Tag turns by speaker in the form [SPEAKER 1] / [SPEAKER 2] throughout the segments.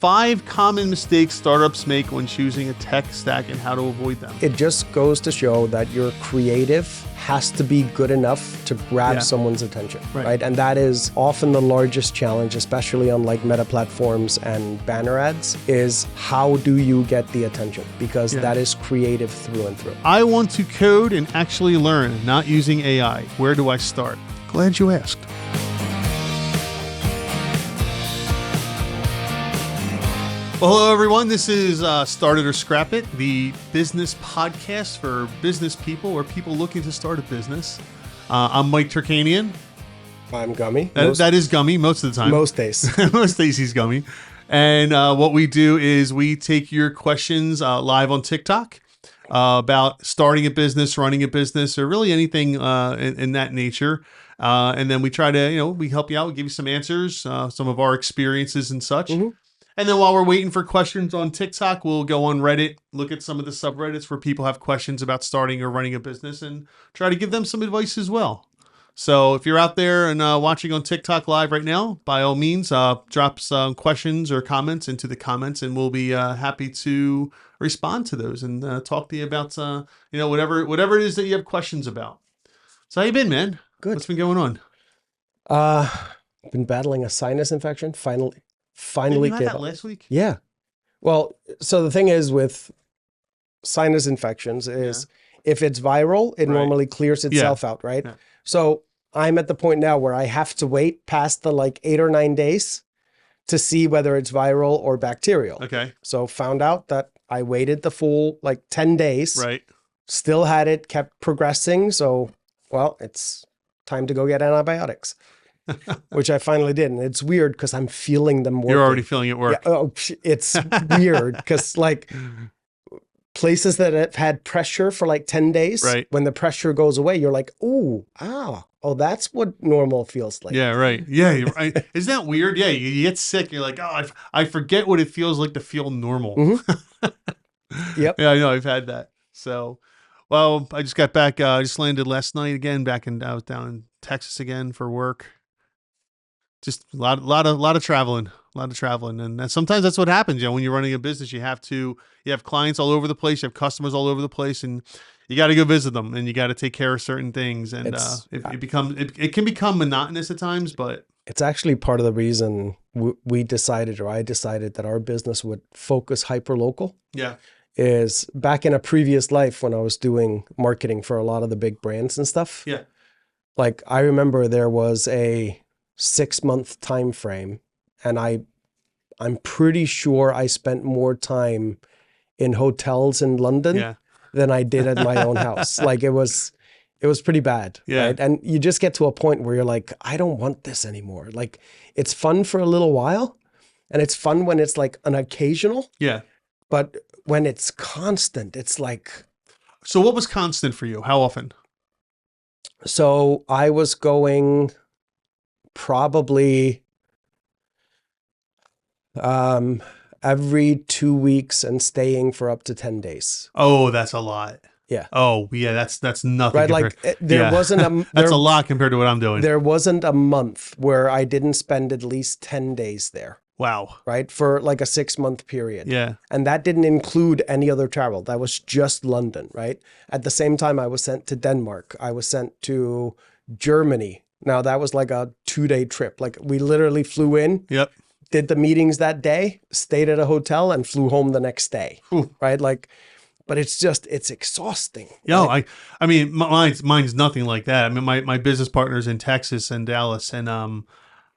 [SPEAKER 1] 5 common mistakes startups make when choosing a tech stack and how to avoid them.
[SPEAKER 2] It just goes to show that your creative has to be good enough to grab someone's attention, right? And that is often the largest challenge, especially on like meta platforms and banner ads, is how do you get the attention? Because that is creative through and through.
[SPEAKER 1] I want to code and actually learn, not using AI. Where do I start? Glad you asked. Well, hello, everyone. This is Start It or Scrap It, the business podcast for business people or people looking to start a business. I'm Mike Turkanian.
[SPEAKER 2] I'm Gummi.
[SPEAKER 1] That is Gummi most of the time.
[SPEAKER 2] Most days.
[SPEAKER 1] Most days he's Gummi. And what we do is we take your questions live on TikTok about starting a business, running a business, or really anything in that nature. And then we try to, we help you out. We give you some answers, some of our experiences and such. Mm-hmm. And then while we're waiting for questions on TikTok, we'll go on Reddit, look at some of the subreddits where people have questions about starting or running a business and try to give them some advice as well. So if you're out there and watching on TikTok live right now, by all means, drop some questions or comments into the comments and we'll be happy to respond to those and talk to you about, whatever it is that you have questions about. So how you been, man?
[SPEAKER 2] Good.
[SPEAKER 1] What's been going on?
[SPEAKER 2] I've been battling a sinus infection. Finally
[SPEAKER 1] Didn't you have that last week?
[SPEAKER 2] Yeah. Well, so the thing is with sinus infections is if it's viral, it normally clears itself out, right? Yeah. So I'm at the point now where I have to wait past the 8 or 9 days to see whether it's viral or bacterial.
[SPEAKER 1] Okay.
[SPEAKER 2] So found out that I waited the full 10 days.
[SPEAKER 1] Right.
[SPEAKER 2] Still had it, kept progressing. So, well, it's time to go get antibiotics. Which I finally did. And it's weird because I'm feeling them working.
[SPEAKER 1] You're already feeling it work.
[SPEAKER 2] Yeah, it's weird because places that have had pressure for 10 days, when the pressure goes away, you're like, oh, that's what normal feels like.
[SPEAKER 1] Yeah, right. Yeah, you're right. Isn't that weird? Yeah, you get sick. You're like, I forget what it feels like to feel normal.
[SPEAKER 2] Mm-hmm. Yep.
[SPEAKER 1] Yeah, I know. I've had that. So, well, I just got back. I just landed last night again. I was down in Texas again for work. Just a lot of traveling, and sometimes that's what happens. When you're running a business, you have clients all over the place, you have customers all over the place, and you got to go visit them, and you got to take care of certain things, and it can become monotonous at times. But
[SPEAKER 2] it's actually part of the reason I decided that our business would focus hyper local.
[SPEAKER 1] Yeah,
[SPEAKER 2] is back in a previous life when I was doing marketing for a lot of the big brands and stuff.
[SPEAKER 1] Yeah,
[SPEAKER 2] I remember there was a 6-month time frame, and I'm pretty sure I spent more time in hotels in London than I did at my own house. It was pretty bad.
[SPEAKER 1] Yeah.
[SPEAKER 2] Right? And you just get to a point where you're like, I don't want this anymore. It's fun for a little while, and it's fun when it's an occasional.
[SPEAKER 1] Yeah.
[SPEAKER 2] But when it's constant, it's like.
[SPEAKER 1] So what was constant for you? How often?
[SPEAKER 2] So I was going probably every 2 weeks and staying for up to 10 days.
[SPEAKER 1] Oh, that's a lot.
[SPEAKER 2] Yeah.
[SPEAKER 1] Oh, yeah. That's nothing.
[SPEAKER 2] Right. Wasn't
[SPEAKER 1] that's a lot compared to what I'm doing.
[SPEAKER 2] There wasn't a month where I didn't spend at least 10 days there.
[SPEAKER 1] Wow.
[SPEAKER 2] Right. For a 6-month period.
[SPEAKER 1] Yeah.
[SPEAKER 2] And that didn't include any other travel. That was just London. Right. At the same time, I was sent to Denmark. I was sent to Germany. Now that was a 2-day trip. We literally flew in, did the meetings that day, stayed at a hotel and flew home the next day. Ooh. Right. But it's exhausting.
[SPEAKER 1] Yeah. Right? I mean, mine's nothing like that. I mean, my business partner's in Texas and Dallas, and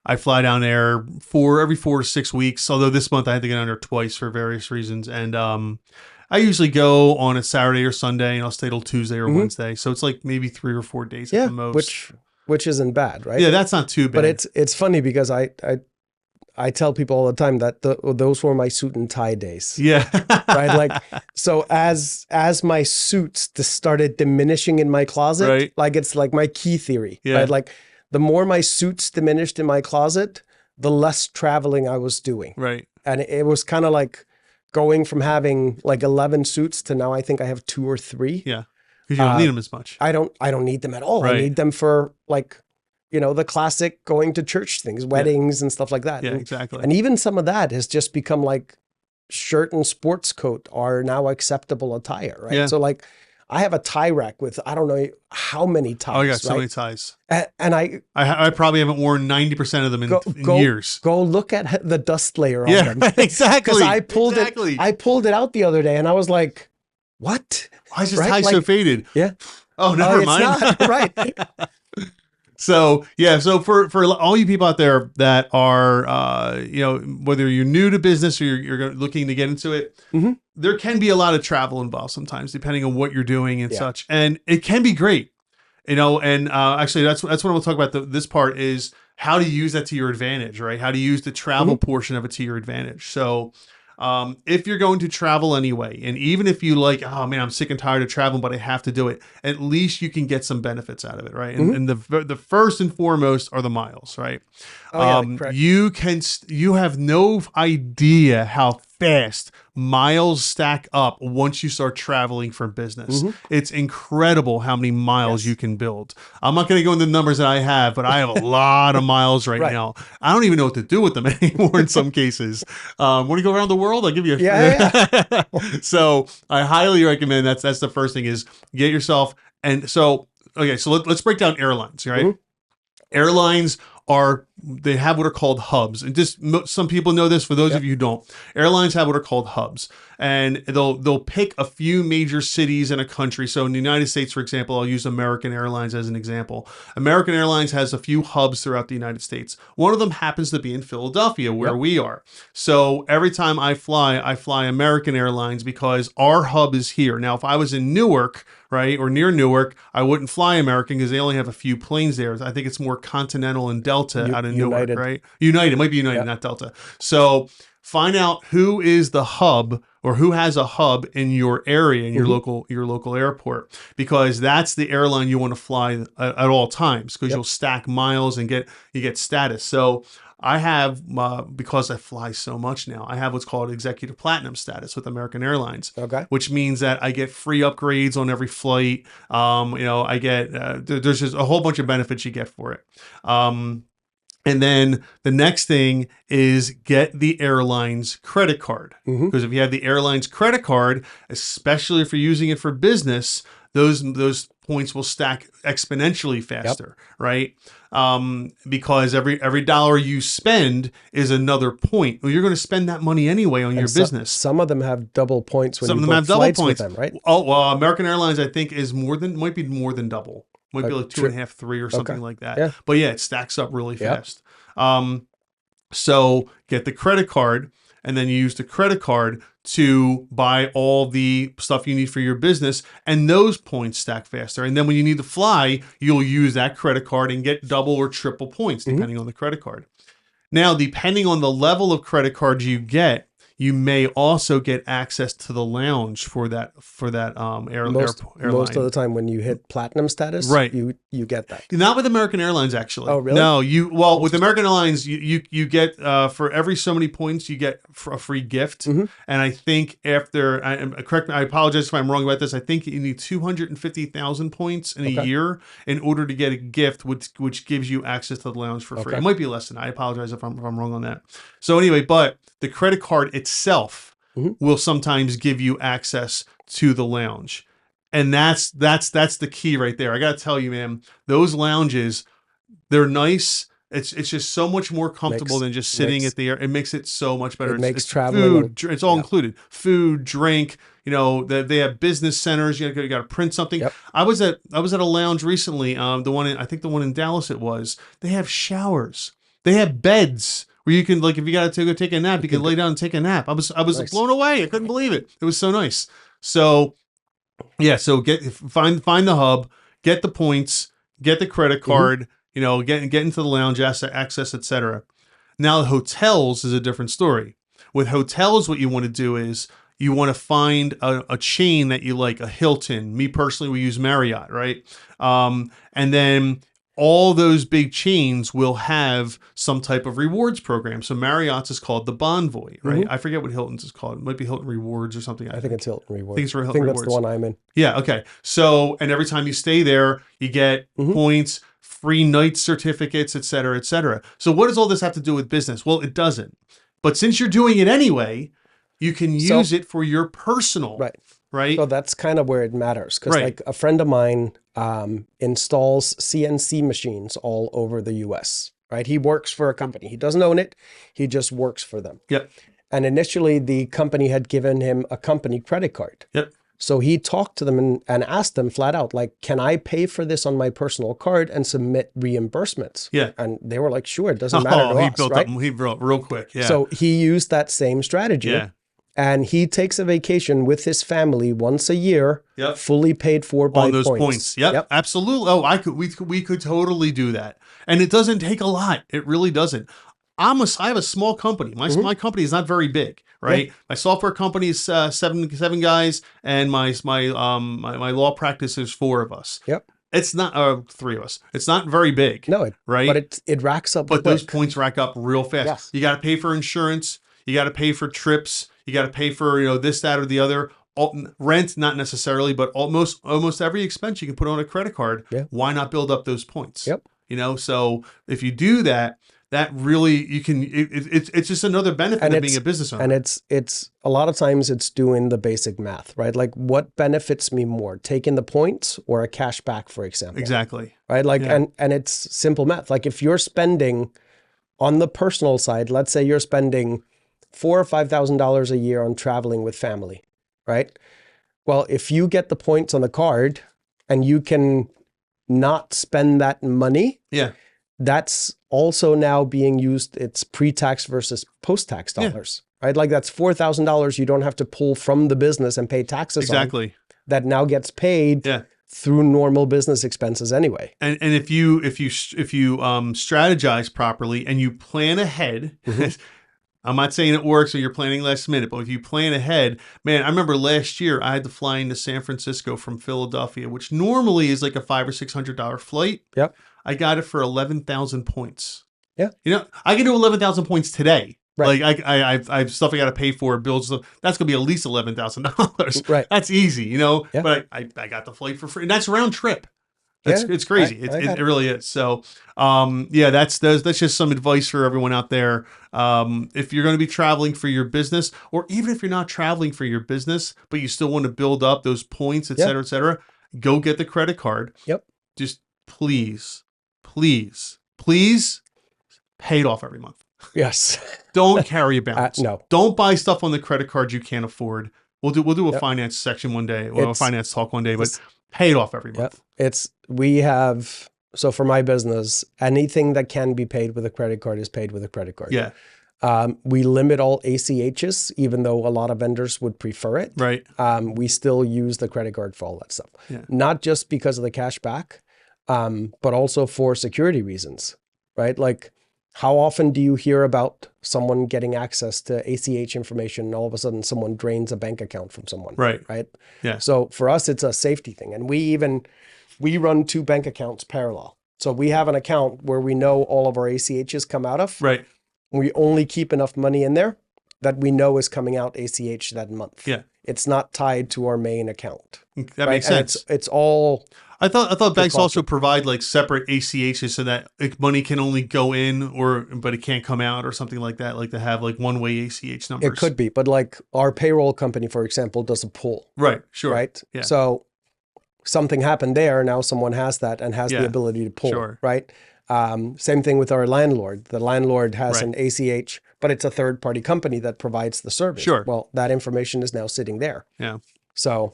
[SPEAKER 1] I fly down there every 4 to 6 weeks. Although this month I had to get down there twice for various reasons. And I usually go on a Saturday or Sunday, and I'll stay till Tuesday or Wednesday. So it's maybe 3 or 4 days at the most.
[SPEAKER 2] Which isn't bad, right?
[SPEAKER 1] Yeah, that's not too bad.
[SPEAKER 2] But it's funny because I tell people all the time that those were my suit and tie days.
[SPEAKER 1] Yeah.
[SPEAKER 2] Right. So as my suits started diminishing in my closet, it's my key theory.
[SPEAKER 1] Yeah.
[SPEAKER 2] Right. The more my suits diminished in my closet, the less traveling I was doing.
[SPEAKER 1] Right.
[SPEAKER 2] And it was kind of going from having 11 suits to now I think I have 2 or 3.
[SPEAKER 1] Yeah. Because you don't need them as much.
[SPEAKER 2] I don't need them at all.
[SPEAKER 1] Right.
[SPEAKER 2] I need them for the classic going to church things, weddings and stuff like that.
[SPEAKER 1] Yeah, exactly.
[SPEAKER 2] And even some of that has just become like shirt and sports coat are now acceptable attire, right?
[SPEAKER 1] Yeah.
[SPEAKER 2] So like I have a tie rack with, I don't know how many ties.
[SPEAKER 1] Oh, I got so
[SPEAKER 2] right?
[SPEAKER 1] many ties.
[SPEAKER 2] And
[SPEAKER 1] I probably haven't worn 90% of them in years.
[SPEAKER 2] Go look at the dust layer on them.
[SPEAKER 1] Exactly.
[SPEAKER 2] Because I pulled it out the other day and I was like, what?
[SPEAKER 1] Why is this tie so faded?
[SPEAKER 2] Yeah.
[SPEAKER 1] Oh, never mind.
[SPEAKER 2] It's not, right.
[SPEAKER 1] So yeah, so for all you people out there that are, whether you're new to business or you're looking to get into it, there can be a lot of travel involved sometimes, depending on what you're doing and such, and it can be great, And actually, that's what we'll talk about. This part is how to use that to your advantage, right? How to use the travel portion of it to your advantage. So. If you're going to travel anyway, and even if you like, oh man, I'm sick and tired of traveling, but I have to do it, at least you can get some benefits out of it, right? And the first and foremost are the miles, right?
[SPEAKER 2] Correct.
[SPEAKER 1] You have no idea how fast miles stack up once you start traveling for business. It's incredible how many miles you can build. I'm not going to go into the numbers that I have, but I have a lot of miles right now. I don't even know what to do with them anymore in some cases. Want to go around the world? I'll give you a So I highly recommend that's the first thing is get yourself. And so, okay, so let's break down airlines, right? Airlines they have what are called hubs, and just some people know this. For those of you who don't, airlines have what are called hubs, and they'll pick a few major cities in a country. So in the United States, for example, I'll use American Airlines as an example. American Airlines has a few hubs throughout the United States. One of them happens to be in Philadelphia, where we are. So every time I fly American Airlines because our hub is here. Now, if I was in Newark, right, or near Newark, I wouldn't fly American because they only have a few planes there. I think it's more Continental and Delta out of Newark, right? United, might be United, not Delta. So find out who is the hub or who has a hub in your area, in your local airport, because that's the airline you want to fly at all times, because you'll stack miles and you get status. So I have, because I fly so much now, I have what's called executive platinum status with American Airlines.
[SPEAKER 2] Okay.
[SPEAKER 1] Which means that I get free upgrades on every flight. I get, there's just a whole bunch of benefits you get for it. And then the next thing is get the airline's credit card. Because if you have the airline's credit card, especially if you're using it for business, those points will stack exponentially faster, right? Because every dollar you spend is another point. Well, you're going to spend that money anyway on your business.
[SPEAKER 2] Some of them have double points when
[SPEAKER 1] some
[SPEAKER 2] you
[SPEAKER 1] of them
[SPEAKER 2] book
[SPEAKER 1] have double
[SPEAKER 2] flights
[SPEAKER 1] points
[SPEAKER 2] with them, right?
[SPEAKER 1] Oh, well, American Airlines, I think, might be more than double. Might be like 2.5, 3 or something like that.
[SPEAKER 2] Yeah.
[SPEAKER 1] But yeah, it stacks up really fast. So get the credit card, and then you use the credit card to buy all the stuff you need for your business, and those points stack faster. And then when you need to fly, you'll use that credit card and get double or triple points depending on the credit card. Now, depending on the level of credit cards you get, you may also get access to the lounge for that airline.
[SPEAKER 2] Most of the time when you hit platinum status,
[SPEAKER 1] right,
[SPEAKER 2] you get that.
[SPEAKER 1] Not with American Airlines, actually.
[SPEAKER 2] Oh, really?
[SPEAKER 1] No, with American Airlines, you get for every so many points you get a free gift. And I think after, I apologize if I'm wrong about this. I think you need 250,000 points in a year in order to get a gift, which gives you access to the lounge for free. It might be less than that. I apologize if I'm wrong on that. So anyway, but the credit card itself will sometimes give you access to the lounge. And that's the key right there. I got to tell you, man, those lounges, they're nice. It's just so much more comfortable than just sitting at the air. It makes it so much better.
[SPEAKER 2] Makes traveling.
[SPEAKER 1] Food, it's all included. Food, drink, they have business centers. You got to print something. I was at a lounge recently. I think the one in Dallas it was. They have showers. They have beds where you can, like, if you got to go take a nap, you can lay down and take a nap. I was
[SPEAKER 2] nice.
[SPEAKER 1] blown away. I couldn't believe it. It was so nice. So yeah, so find the hub, get the points, get the credit card, get into the lounge, access, etc. Now hotels is a different story. With hotels, what you want to do is you want to find a chain that you like, a Hilton. Me personally, we use Marriott, right? And then all those big chains will have some type of rewards program. So Marriott's is called the Bonvoy, right? I forget what Hilton's is called. It might be Hilton Rewards or something.
[SPEAKER 2] I think it's Hilton Rewards.
[SPEAKER 1] I think
[SPEAKER 2] that's the one I'm in.
[SPEAKER 1] Yeah, okay. So, and every time you stay there, you get points free night certificates, et cetera, et cetera. So what does all this have to do with business? Well, it doesn't. But since you're doing it anyway, you can use it for your personal, right?
[SPEAKER 2] So that's kind of where it matters. Because
[SPEAKER 1] Right.
[SPEAKER 2] like a friend of mine installs CNC machines all over the US, right? He works for a company. He doesn't own it. He just works for them.
[SPEAKER 1] Yep.
[SPEAKER 2] And initially the company had given him a company credit card.
[SPEAKER 1] Yep.
[SPEAKER 2] So he talked to them and asked them flat out, like, can I pay for this on my personal card and submit reimbursements?
[SPEAKER 1] Yeah.
[SPEAKER 2] And they were like, sure, it doesn't matter to
[SPEAKER 1] he
[SPEAKER 2] us,
[SPEAKER 1] built
[SPEAKER 2] right?
[SPEAKER 1] up, he built real quick. Yeah.
[SPEAKER 2] So he used that same strategy.
[SPEAKER 1] Yeah.
[SPEAKER 2] And he takes a vacation with his family once a year,
[SPEAKER 1] Yep.
[SPEAKER 2] fully paid for by
[SPEAKER 1] on those points. Yep. Absolutely. Oh, we could totally do that. And it doesn't take a lot. It really doesn't. I have a small company. My company is not very big, right? Yeah. My software company is seven guys, and my law practice is 4 of us.
[SPEAKER 2] Yep.
[SPEAKER 1] It's not 3 of us. It's not very big.
[SPEAKER 2] No,
[SPEAKER 1] right?
[SPEAKER 2] But it racks up.
[SPEAKER 1] But those points rack up real fast.
[SPEAKER 2] Yes.
[SPEAKER 1] You got to pay for insurance. You got to pay for trips. You got to pay for this, that, or the other. Rent, not necessarily, but almost every expense you can put on a credit card.
[SPEAKER 2] Yeah.
[SPEAKER 1] Why not build up those points?
[SPEAKER 2] Yep.
[SPEAKER 1] So if you do that, that really you can. It's just another benefit of being a business owner.
[SPEAKER 2] And it's a lot of times it's doing the basic math, right? Like what benefits me more, taking the points or a cash back, for example.
[SPEAKER 1] Exactly.
[SPEAKER 2] Right. Like and it's simple math. Like if you're spending on the personal side, let's say you're spending $4,000 or $5,000 a year on traveling with family, right? Well, if you get the points on the card and you can not spend that money, that's also now being used. It's pre-tax versus post-tax dollars, right? Like that's $4,000 you don't have to pull from the business and pay taxes on. That now gets paid through normal business expenses anyway.
[SPEAKER 1] And if you strategize properly and you plan ahead. I'm not saying it works or you're planning last minute, but if you plan ahead, man, I remember last year I had to fly into San Francisco from Philadelphia, which normally is like a $500 or $600 flight.
[SPEAKER 2] Yep.
[SPEAKER 1] I got it for 11,000 points.
[SPEAKER 2] Yeah.
[SPEAKER 1] I can do 11,000 points today.
[SPEAKER 2] Right.
[SPEAKER 1] Like I have stuff I got to pay for, bills. That's going to be at least $11,000.
[SPEAKER 2] Right.
[SPEAKER 1] That's easy,
[SPEAKER 2] Yeah.
[SPEAKER 1] but I got the flight for free, and that's round trip. It's crazy. It really is. So, that's just some advice for everyone out there. If you're going to be traveling for your business, or even if you're not traveling for your business, but you still want to build up those points, et cetera, go get the credit card.
[SPEAKER 2] Yep.
[SPEAKER 1] Just please pay it off every month.
[SPEAKER 2] Yes.
[SPEAKER 1] Don't carry a balance.
[SPEAKER 2] No.
[SPEAKER 1] Don't buy stuff on the credit card you can't afford. We'll do a finance section one day, or a finance talk one day, but pay it off every month.
[SPEAKER 2] So for my business, anything that can be paid with a credit card is paid with a credit card.
[SPEAKER 1] Yeah.
[SPEAKER 2] We limit all ACHs, even though a lot of vendors would prefer it.
[SPEAKER 1] Right.
[SPEAKER 2] We still use the credit card for all that stuff.
[SPEAKER 1] Yeah.
[SPEAKER 2] Not just because of the cash back, but also for security reasons, right? Like how often do you hear about someone getting access to ACH information and all of a sudden someone drains a bank account from someone?
[SPEAKER 1] Right.
[SPEAKER 2] Right.
[SPEAKER 1] Yeah.
[SPEAKER 2] So for us, it's a safety thing. And we run 2 bank accounts parallel. So we have an account where we know all of our ACHs come out of.
[SPEAKER 1] Right.
[SPEAKER 2] We only keep enough money in there that we know is coming out ACH that month.
[SPEAKER 1] Yeah.
[SPEAKER 2] It's not tied to our main account.
[SPEAKER 1] That makes sense.
[SPEAKER 2] And it's all.
[SPEAKER 1] I thought banks also provide like separate ACHs so that money can only go in but it can't come out or something like that. Like to have like one-way ACH numbers.
[SPEAKER 2] It could be, but like our payroll company, for example, does a pull.
[SPEAKER 1] Right. Sure.
[SPEAKER 2] Right.
[SPEAKER 1] Yeah.
[SPEAKER 2] So something happened there. Now someone has that and has the ability to pull.
[SPEAKER 1] Sure.
[SPEAKER 2] Right. Same thing with our landlord. The landlord has an ACH, but it's a third-party company that provides the service.
[SPEAKER 1] Sure.
[SPEAKER 2] Well, that information is now sitting there.
[SPEAKER 1] Yeah.
[SPEAKER 2] So.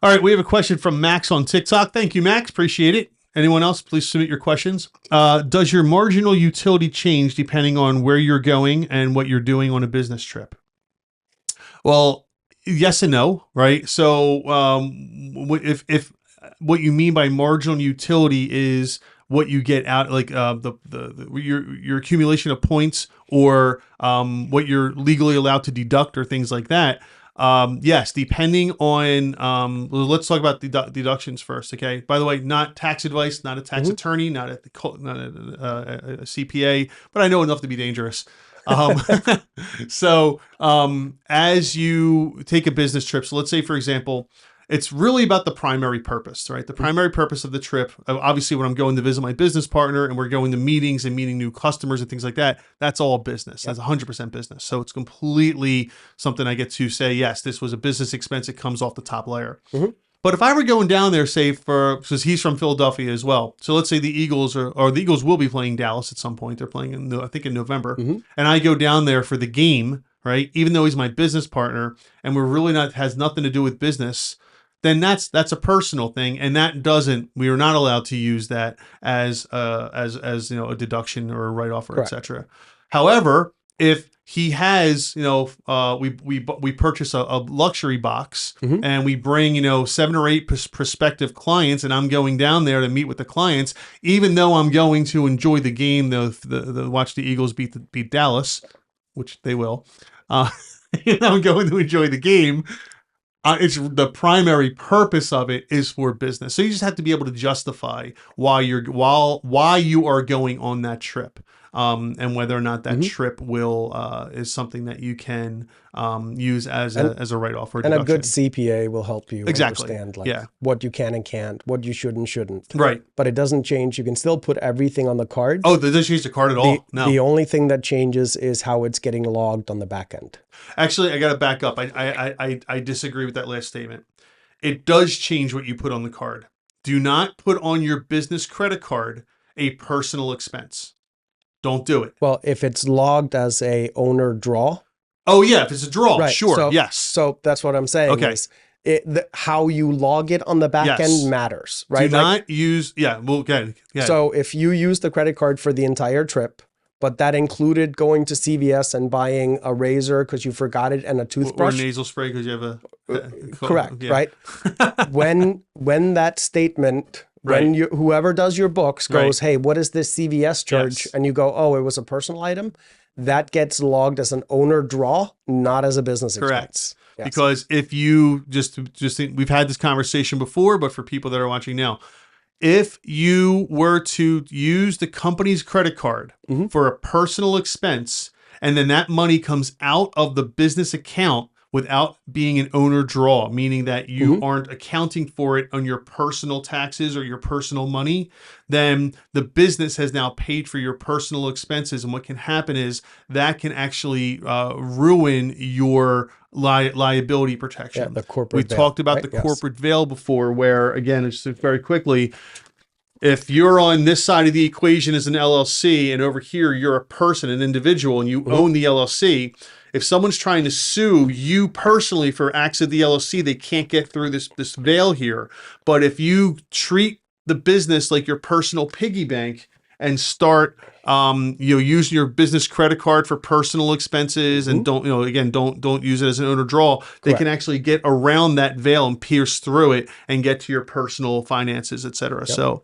[SPEAKER 1] All right, we have a question from Max on TikTok. Thank you, Max. Appreciate it. Anyone else, please submit your questions. Does your marginal utility change depending on where you're going and what you're doing on a business trip? Well, yes and no, right? So if what you mean by marginal utility is what you get out, like your accumulation of points or what you're legally allowed to deduct or things like that. Yes, depending on, let's talk about deductions first. Okay. By the way, not tax advice, not a tax attorney, not a CPA, but I know enough to be dangerous. So, as you take a business trip, so let's say, for example, it's really about the primary purpose, right? The primary purpose of the trip, obviously when I'm going to visit my business partner and we're going to meetings and meeting new customers and things like that, that's all business. That's 100% business. So it's completely something I get to say, yes, this was a business expense. It comes off the top layer. But if I were going down there, say because he's from Philadelphia as well. So let's say the Eagles or the Eagles will be playing Dallas at some point. They're playing I think in November. And I go down there for the game, right? Even though he's my business partner and we're really has nothing to do with business, then that's a personal thing, and we are not allowed to use that as a deduction or a write-off or etc. However, if he has, we purchase a luxury box and we bring, 7 or 8 prospective clients, and I'm going down there to meet with the clients, even though I'm going to enjoy the game, watch the Eagles beat Dallas, which they will. I'm going to enjoy the game. It's the primary purpose of it is for business. So you just have to be able to justify why you are going on that trip, and whether or not that trip is something that you can use as a write-off or a deduction.
[SPEAKER 2] And a good CPA will help you understand what you can and can't, what you should and shouldn't.
[SPEAKER 1] Right.
[SPEAKER 2] But it doesn't change. You can still put everything on the card.
[SPEAKER 1] Oh, it doesn't change the card at all? No.
[SPEAKER 2] The only thing that changes is how it's getting logged on the back end.
[SPEAKER 1] Actually, I got to back up. I disagree with that last statement. It does change what you put on the card. Do not put on your business credit card a personal expense. Don't do it.
[SPEAKER 2] Well, if it's logged as a owner draw.
[SPEAKER 1] Oh yeah, if it's a draw,
[SPEAKER 2] right.
[SPEAKER 1] Sure,
[SPEAKER 2] so,
[SPEAKER 1] yes.
[SPEAKER 2] So that's what I'm saying.
[SPEAKER 1] Okay.
[SPEAKER 2] Is how you log it on the back end matters, right?
[SPEAKER 1] Do not use,
[SPEAKER 2] So if you use the credit card for the entire trip, but that included going to CVS and buying a razor because you forgot it and a toothbrush.
[SPEAKER 1] Or nasal spray because you have
[SPEAKER 2] correct, right? when that statement, when whoever does your books goes, hey, what is this CVS charge? Yes. And you go, oh, it was a personal item. That gets logged as an owner draw, not as a business expense.
[SPEAKER 1] Yes. Because if you just think, we've had this conversation before, but for people that are watching now, if you were to use the company's credit card for a personal expense, and then that money comes out of the business account without being an owner draw, meaning that you aren't accounting for it on your personal taxes or your personal money, then the business has now paid for your personal expenses. And what can happen is that can actually ruin your liability protection.
[SPEAKER 2] Yeah, the corporate
[SPEAKER 1] veil, talked about the corporate veil before, where, again, just very quickly, if you're on this side of the equation as an LLC and over here you're a person, an individual, and you own the LLC, if someone's trying to sue you personally for acts of the LLC, they can't get through this veil here. But if you treat the business like your personal piggy bank and start using your business credit card for personal expenses and don't use it as an owner draw, they can actually get around that veil and pierce through it and get to your personal finances, et cetera. Yep. So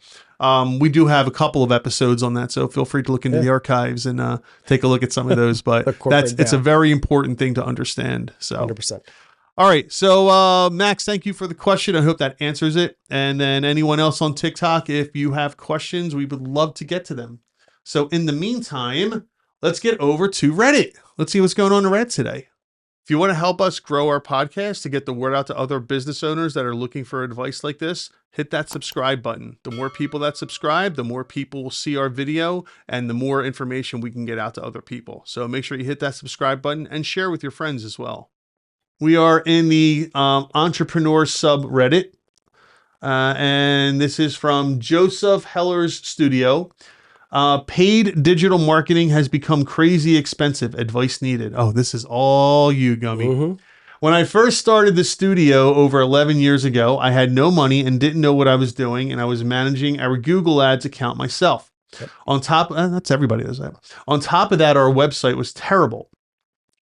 [SPEAKER 1] we do have a couple of episodes on that, so feel free to look into the archives and take a look at some of those. But it's a very important thing to understand. So
[SPEAKER 2] 100%.
[SPEAKER 1] All right. So, Max, thank you for the question. I hope that answers it. And then anyone else on TikTok, if you have questions, we would love to get to them. So in the meantime, let's get over to Reddit. Let's see what's going on in Reddit today. If you want to help us grow our podcast to get the word out to other business owners that are looking for advice like this, hit that subscribe button. The more people that subscribe, the more people will see our video and the more information we can get out to other people. So make sure you hit that subscribe button and share with your friends as well. We are in the entrepreneur subreddit, and this is from Joseph Heller's studio. Paid digital marketing has become crazy expensive. Advice needed. Oh, this is all you, Gummi. When I first started the studio over 11 years ago, I had no money and didn't know what I was doing, and I was managing our Google Ads account myself. Yep. On top, that's everybody does that. On top of that, our website was terrible.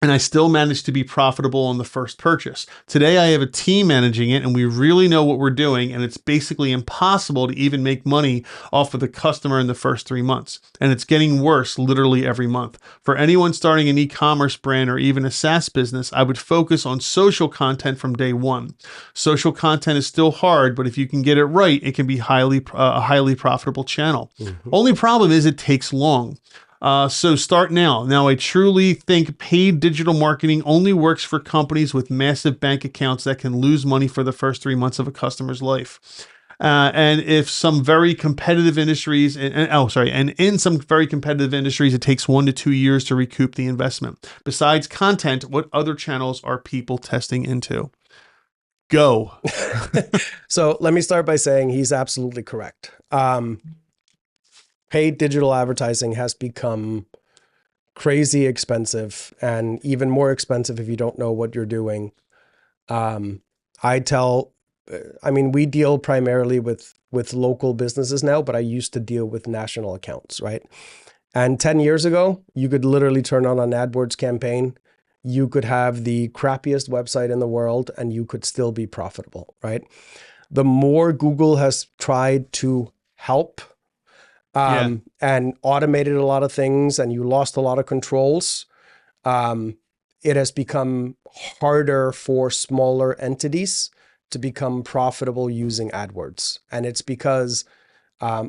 [SPEAKER 1] And I still managed to be profitable on the first purchase. Today, I have a team managing it, and we really know what we're doing, and it's basically impossible to even make money off of the customer in the first 3 months. And it's getting worse literally every month. For anyone starting an e-commerce brand or even a SaaS business, I would focus on social content from day one. Social content is still hard, but if you can get it right, it can be a highly profitable channel. Only problem is it takes long. So start now. Now, I truly think paid digital marketing only works for companies with massive bank accounts that can lose money for the first 3 months of a customer's life. And if some very competitive industries, and in some very competitive industries, it takes 1 to 2 years to recoup the investment. Besides content, what other channels are people testing into? Go.
[SPEAKER 2] So let me start by saying he's absolutely correct. Paid digital advertising has become crazy expensive, and even more expensive if you don't know what you're doing. We deal primarily with local businesses now, but I used to deal with national accounts, right? And 10 years ago, you could literally turn on an AdWords campaign. You could have the crappiest website in the world and you could still be profitable, right? The more Google has tried to help and automated a lot of things and you lost a lot of controls, it has become harder for smaller entities to become profitable using AdWords. And it's because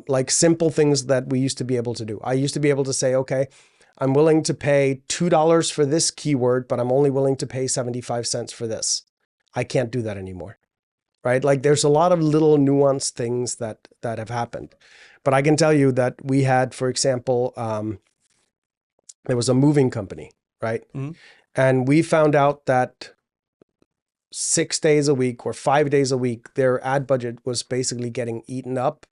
[SPEAKER 2] like simple things that we used to be able to do. I used to be able to say, okay, I'm willing to pay $2 for this keyword, but I'm only willing to pay 75 cents for this. I can't do that anymore, right? Like there's a lot of little nuanced things that have happened. But I can tell you that we had, for example, there was a moving company, right? Mm-hmm. And we found out that 6 days a week or 5 days a week, their ad budget was basically getting eaten up.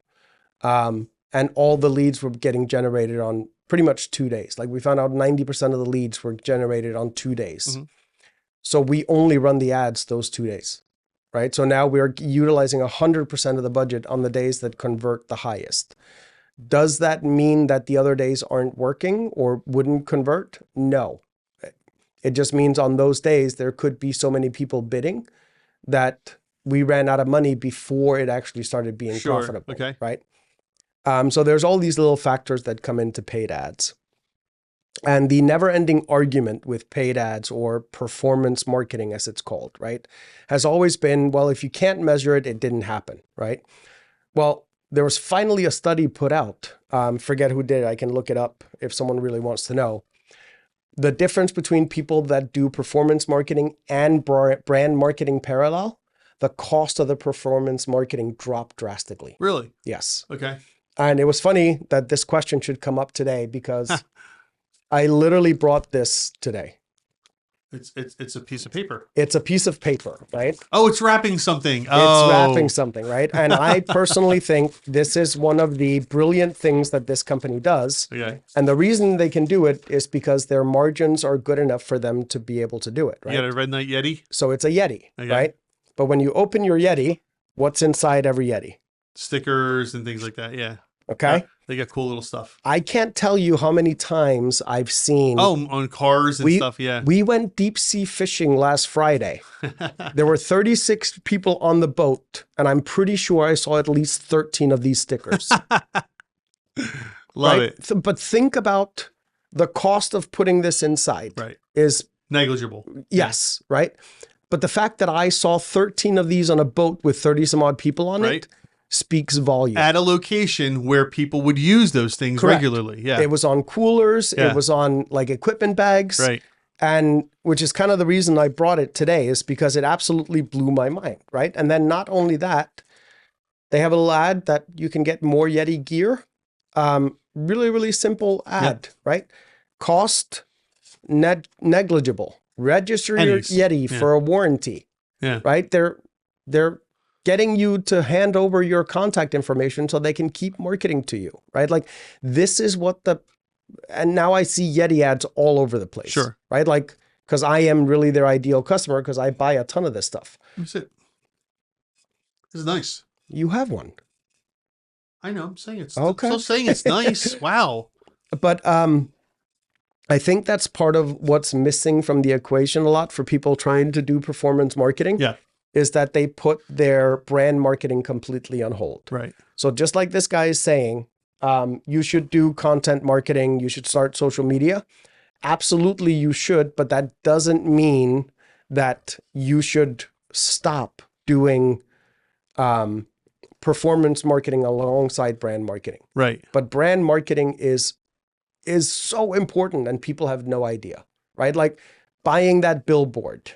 [SPEAKER 2] And all the leads were getting generated on pretty much 2 days. Like we found out 90% of the leads were generated on 2 days. Mm-hmm. So we only run the ads those 2 days, right? So now we're utilizing 100% of the budget on the days that convert the highest. Does that mean that the other days aren't working or wouldn't convert? No. It just means on those days, there could be so many people bidding that we ran out of money before it actually started being profitable, okay. Right? So there's all these little factors that come into paid ads. And the never-ending argument with paid ads, or performance marketing as it's called, right, has always been, well, if you can't measure it, it didn't happen, right? Well, there was finally a study put out, forget who did it, I can look it up if someone really wants to know. The difference between people that do performance marketing and brand marketing parallel, the cost of the performance marketing dropped drastically.
[SPEAKER 1] Really?
[SPEAKER 2] Yes.
[SPEAKER 1] Okay.
[SPEAKER 2] And it was funny that this question should come up today because I literally brought this today.
[SPEAKER 1] It's a piece of paper.
[SPEAKER 2] It's a piece of paper, right?
[SPEAKER 1] Oh, it's wrapping something.
[SPEAKER 2] It's wrapping something, right? And I personally think this is one of the brilliant things that this company does. Okay. And the reason they can do it is because their margins are good enough for them to be able to do it, right?
[SPEAKER 1] You got a Red Knight Yeti?
[SPEAKER 2] So it's a Yeti, okay. Right? But when you open your Yeti, what's inside every Yeti?
[SPEAKER 1] Stickers and things like that, yeah.
[SPEAKER 2] Okay.
[SPEAKER 1] They got cool little stuff.
[SPEAKER 2] I can't tell you how many times I've seen.
[SPEAKER 1] Oh, on cars and stuff, yeah.
[SPEAKER 2] We went deep sea fishing last Friday. There were 36 people on the boat, and I'm pretty sure I saw at least 13 of these stickers.
[SPEAKER 1] Love it.
[SPEAKER 2] But think about the cost of putting this inside.
[SPEAKER 1] Right.
[SPEAKER 2] Is
[SPEAKER 1] negligible.
[SPEAKER 2] Yes, yeah. Right? But the fact that I saw 13 of these on a boat with 30 some odd people on it speaks volume.
[SPEAKER 1] At a location where people would use those things regularly. Yeah.
[SPEAKER 2] It was on coolers. Yeah. It was on like equipment bags.
[SPEAKER 1] Right.
[SPEAKER 2] And which is kind of the reason I brought it today, is because it absolutely blew my mind. Right. And then not only that, they have a little ad that you can get more Yeti gear. Really, really simple ad, right? Cost negligible. Register your Yeti for a warranty. Yeah. Right. They're getting you to hand over your contact information so they can keep marketing to you, right? Like this is what and now I see Yeti ads all over the place. Sure. Right? Like, because I am really their ideal customer because I buy a ton of this stuff.
[SPEAKER 1] That's it. This is nice.
[SPEAKER 2] You have one.
[SPEAKER 1] I know. I'm saying it's okay. Still saying it's nice. Wow.
[SPEAKER 2] But I think that's part of what's missing from the equation a lot for people trying to do performance marketing. Yeah. Is that they put their brand marketing completely on hold.
[SPEAKER 1] Right.
[SPEAKER 2] So just like this guy is saying, you should do content marketing, you should start social media. Absolutely you should, but that doesn't mean that you should stop doing performance marketing alongside brand marketing.
[SPEAKER 1] Right.
[SPEAKER 2] But brand marketing is is so important and people have no idea, right? Like buying that billboard,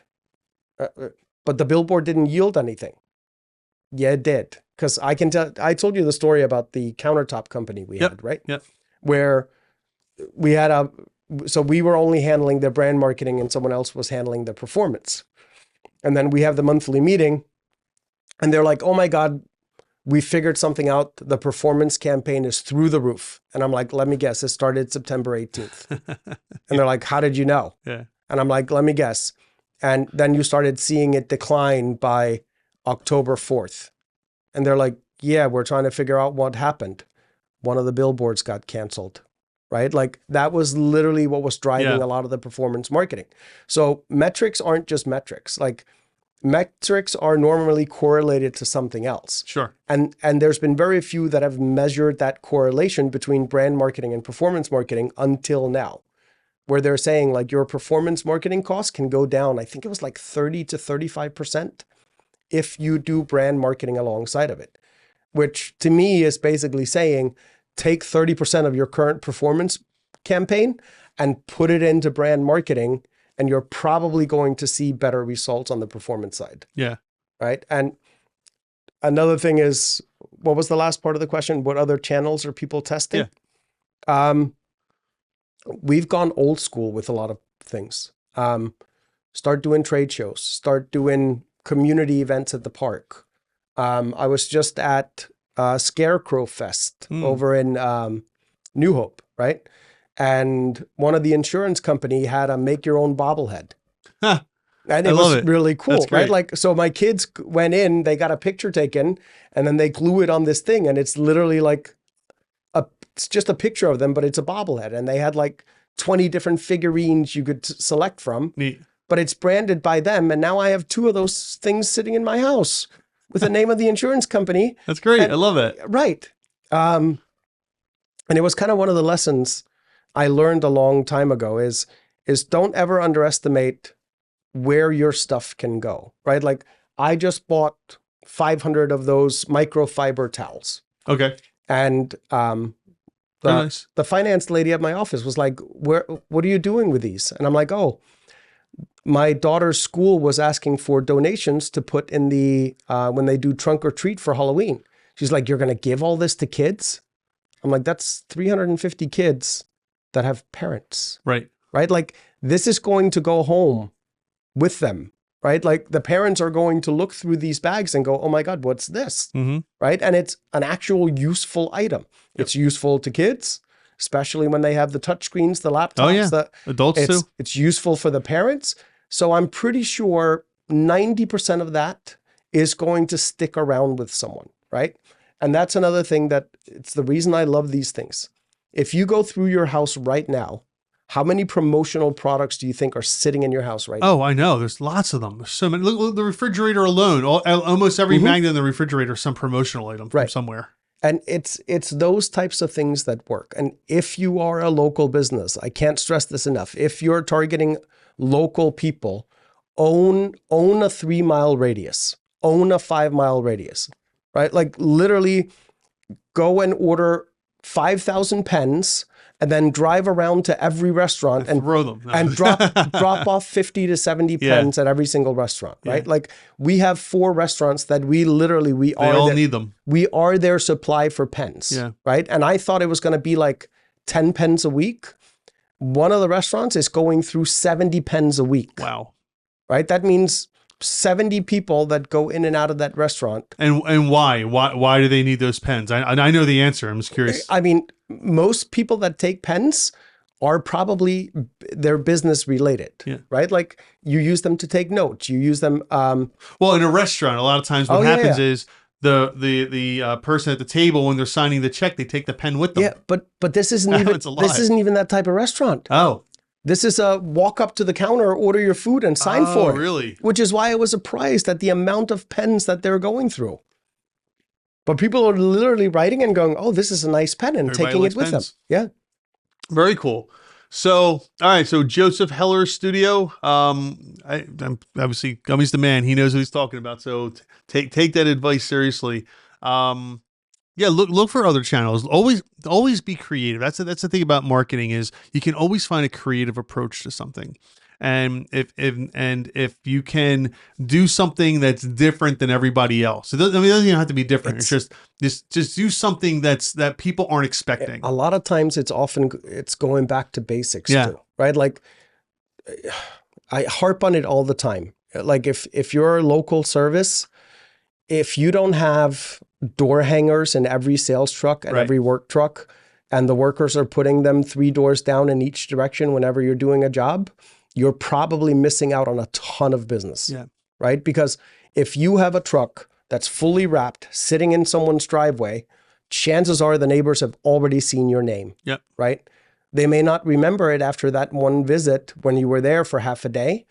[SPEAKER 2] but the billboard didn't yield anything. Yeah, it did. Because I told you the story about the countertop company we had, right?
[SPEAKER 1] Yep.
[SPEAKER 2] Where we had so we were only handling the brand marketing and someone else was handling the performance. And then we have the monthly meeting and they're like, oh my God, we figured something out. The performance campaign is through the roof. And I'm like, let me guess, it started September 18th. And they're like, how did you know?
[SPEAKER 1] Yeah.
[SPEAKER 2] And I'm like, let me guess. And then you started seeing it decline by October 4th. And they're like, yeah, we're trying to figure out what happened. One of the billboards got canceled, right? Like that was literally what was driving a lot of the performance marketing. So metrics aren't just metrics. Like metrics are normally correlated to something else.
[SPEAKER 1] Sure.
[SPEAKER 2] And there's been very few that have measured that correlation between brand marketing and performance marketing until now, where they're saying like your performance marketing costs can go down. I think it was like 30 to 35%. If you do brand marketing alongside of it, which to me is basically saying, take 30% of your current performance campaign and put it into brand marketing, and you're probably going to see better results on the performance side.
[SPEAKER 1] Yeah.
[SPEAKER 2] Right. And another thing is, what was the last part of the question? What other channels are people testing? Yeah. We've gone old school with a lot of things. Start doing trade shows, start doing community events at the park. I was just at Scarecrow Fest over in New Hope, right? And one of the insurance company had a make your own bobblehead.
[SPEAKER 1] Huh.
[SPEAKER 2] And it was really cool, right? Like, so my kids went in, they got a picture taken, and then they glue it on this thing. And it's literally like, it's just a picture of them, but it's a bobblehead. And they had like 20 different figurines you could select from.
[SPEAKER 1] Neat.
[SPEAKER 2] But it's branded by them. And now I have 2 of those things sitting in my house with the name of the insurance company.
[SPEAKER 1] That's great.
[SPEAKER 2] And,
[SPEAKER 1] I love it.
[SPEAKER 2] Right. And it was kind of one of the lessons I learned a long time ago is don't ever underestimate where your stuff can go, right? Like I just bought 500 of those microfiber towels.
[SPEAKER 1] Okay.
[SPEAKER 2] And the finance lady at my office was like, what are you doing with these? And I'm like, oh, my daughter's school was asking for donations to put in the, when they do trunk or treat for Halloween. She's like, you're going to give all this to kids? I'm like, that's 350 kids that have parents.
[SPEAKER 1] Right.
[SPEAKER 2] Right? Like this is going to go home with them, right? Like the parents are going to look through these bags and go, oh my God, what's this?
[SPEAKER 1] Mm-hmm.
[SPEAKER 2] Right? And it's an actual useful item. Yep. It's useful to kids, especially when they have the touch screens, the laptops.
[SPEAKER 1] Oh yeah, adults too.
[SPEAKER 2] It's useful for the parents. So I'm pretty sure 90% of that is going to stick around with someone, right? And that's another thing that it's the reason I love these things. If you go through your house right now, how many promotional products do you think are sitting in your house right now?
[SPEAKER 1] Oh, I know. There's lots of them. There's so many. Look, the refrigerator alone, almost every magnet in the refrigerator is some promotional item from somewhere.
[SPEAKER 2] And it's those types of things that work. And if you are a local business, I can't stress this enough. If you're targeting local people, own a 3-mile radius, own a 5-mile radius, right? Like literally go and order 5,000 pens and then drive around to every restaurant and
[SPEAKER 1] throw them
[SPEAKER 2] and drop off 50 to 70 pens at every single restaurant, right? Like we have 4 restaurants that we all
[SPEAKER 1] need them.
[SPEAKER 2] We are their supply for pens, right? And I thought it was going to be like 10 pens a week. One of the restaurants is going through 70 pens a week.
[SPEAKER 1] Wow.
[SPEAKER 2] Right? That means 70 people that go in and out of that restaurant.
[SPEAKER 1] And why? Why do they need those pens? I know the answer. I'm just curious.
[SPEAKER 2] I mean, most people that take pens are probably they're business related, right? Like you use them to take notes. You use them.
[SPEAKER 1] Well, in a restaurant, a lot of times what happens is the person at the table, when they're signing the check, they take the pen with them.
[SPEAKER 2] Yeah, but this isn't even that type of restaurant.
[SPEAKER 1] Oh.
[SPEAKER 2] This is a walk up to the counter, order your food, and sign for it.
[SPEAKER 1] Oh, really?
[SPEAKER 2] Which is why I was surprised at the amount of pens that they're going through. But people are literally writing and going, "Oh, this is a nice pen," and taking it with them. Yeah,
[SPEAKER 1] very cool. So, all right. So Joseph Heller's studio. I'm obviously Gummi's the man. He knows what he's talking about. So take that advice seriously. Yeah, look for other channels. Always be creative. That's the thing about marketing is you can always find a creative approach to something. And if you can do something that's different than everybody else, it doesn't even have to be different. It's just do something that people aren't expecting.
[SPEAKER 2] A lot of times it's going back to basics
[SPEAKER 1] Yeah.
[SPEAKER 2] too, right? Like I harp on it all the time. Like if you're a local service, if you don't have door hangers in every sales truck and
[SPEAKER 1] Right.
[SPEAKER 2] every work truck, and the workers are putting them 3 doors down in each direction whenever you're doing a job, you're probably missing out on a ton of business,
[SPEAKER 1] Yeah.
[SPEAKER 2] right? Because if you have a truck that's fully wrapped sitting in someone's driveway, chances are the neighbors have already seen your name,
[SPEAKER 1] Yep.
[SPEAKER 2] right? They may not remember it after that one visit when you were there for half a day,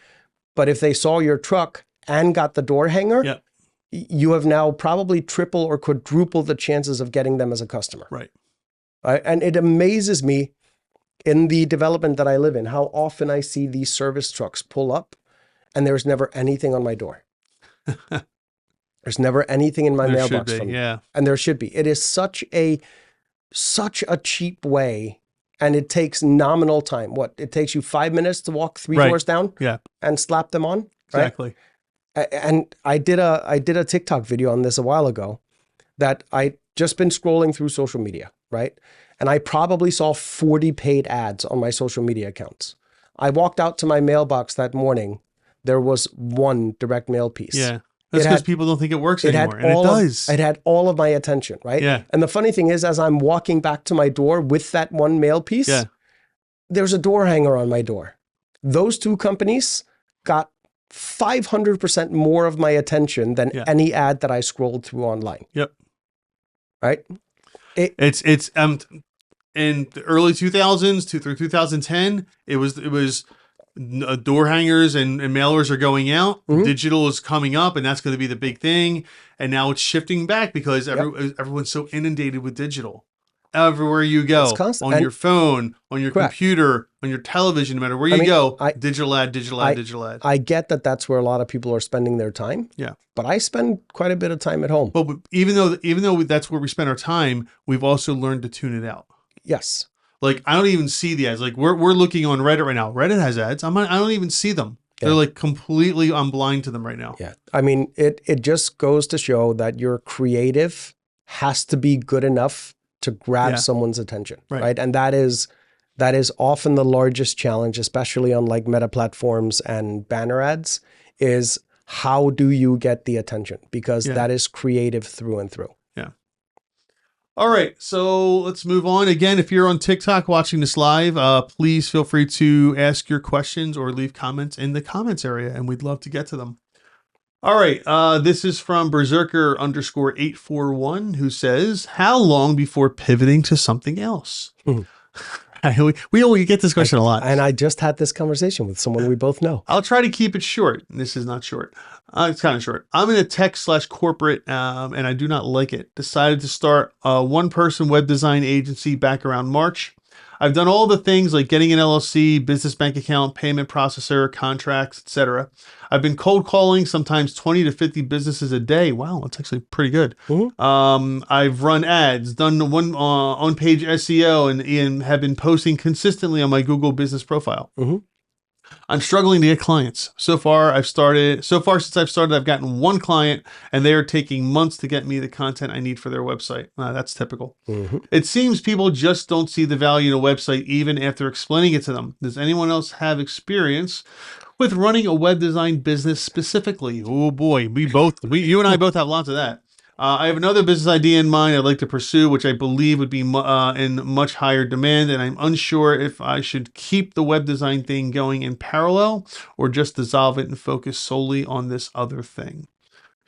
[SPEAKER 2] but if they saw your truck and got the door hanger,
[SPEAKER 1] Yep.
[SPEAKER 2] you have now probably triple or quadruple the chances of getting them as a customer.
[SPEAKER 1] Right.
[SPEAKER 2] And it amazes me in the development that I live in, how often I see these service trucks pull up and there's never anything on my door. There's never anything in my
[SPEAKER 1] There
[SPEAKER 2] mailbox
[SPEAKER 1] should be,
[SPEAKER 2] from them.
[SPEAKER 1] yeah.
[SPEAKER 2] And there should be. It is such a cheap way, and it takes nominal time. What? It takes you 5 minutes to walk 3
[SPEAKER 1] Right.
[SPEAKER 2] doors down
[SPEAKER 1] Yeah.
[SPEAKER 2] and slap them on, right?
[SPEAKER 1] Exactly.
[SPEAKER 2] And I did a TikTok video on this a while ago that I just been scrolling through social media, right? And I probably saw 40 paid ads on my social media accounts. I walked out to my mailbox that morning. There was one direct mail piece.
[SPEAKER 1] Yeah. That's because people don't think it works anymore. And it does.
[SPEAKER 2] It had all of my attention, right?
[SPEAKER 1] Yeah.
[SPEAKER 2] And the funny thing is, as I'm walking back to my door with that one mail piece,
[SPEAKER 1] Yeah.
[SPEAKER 2] there's a door hanger on my door. Those 2 companies got 500% more of my attention than any ad that I scrolled through online.
[SPEAKER 1] Yep.
[SPEAKER 2] Right?
[SPEAKER 1] It's in the early 2000s through 2010, it was door hangers and mailers are going out.
[SPEAKER 2] Mhm.
[SPEAKER 1] Digital is coming up, and that's going to be the big thing. And now it's shifting back because everyone's so inundated with digital. Everywhere you go,
[SPEAKER 2] It's constant.
[SPEAKER 1] on
[SPEAKER 2] And-
[SPEAKER 1] your phone, on your
[SPEAKER 2] Correct.
[SPEAKER 1] computer, on your television, no matter where you go,
[SPEAKER 2] I-
[SPEAKER 1] digital ad, digital ad, digital ad.
[SPEAKER 2] I get that that's where a lot of people are spending their time.
[SPEAKER 1] Yeah.
[SPEAKER 2] But I spend quite a bit of time at home.
[SPEAKER 1] But even though that's where we spend our time, we've also learned to tune it out.
[SPEAKER 2] Yes.
[SPEAKER 1] Like I don't even see the ads. Like we're looking on Reddit right now. Reddit has ads. I don't even see them.
[SPEAKER 2] Yeah.
[SPEAKER 1] They're like completely. I'm blind to them right now.
[SPEAKER 2] Yeah. I mean, it just goes to show that your creative has to be good enough to grab someone's attention. Right. And that is often the largest challenge, especially on like meta platforms and banner ads, is how do you get the attention? Because that is creative through and through.
[SPEAKER 1] Yeah. All right. So let's move on. Again, if you're on TikTok watching this live, please feel free to ask your questions or leave comments in the comments area, and we'd love to get to them. All right. This is from Berserker_841, who says, how long before pivoting to something else? We get this question a lot.
[SPEAKER 2] And I just had this conversation with someone we both know.
[SPEAKER 1] I'll try to keep it short. This is not short. It's kind of short. I'm in a tech/corporate, and I do not like it. Decided to start a one-person web design agency back around March. I've done all the things like getting an LLC, business bank account, payment processor, contracts, etc. I've been cold calling sometimes 20 to 50 businesses a day. Wow, that's actually pretty good.
[SPEAKER 2] Mm-hmm.
[SPEAKER 1] I've run ads, done one on-page SEO, and have been posting consistently on my Google business profile.
[SPEAKER 2] Mm-hmm.
[SPEAKER 1] I'm struggling to get clients. So far since I've started, I've gotten one client, and they are taking months to get me the content I need for their website. That's typical.
[SPEAKER 2] Mm-hmm.
[SPEAKER 1] It seems people just don't see the value in a website even after explaining it to them. Does anyone else have experience with running a web design business specifically? Oh boy, you and I both have lots of that. I have another business idea in mind I'd like to pursue, which I believe would be in much higher demand, and I'm unsure if I should keep the web design thing going in parallel or just dissolve it and focus solely on this other thing.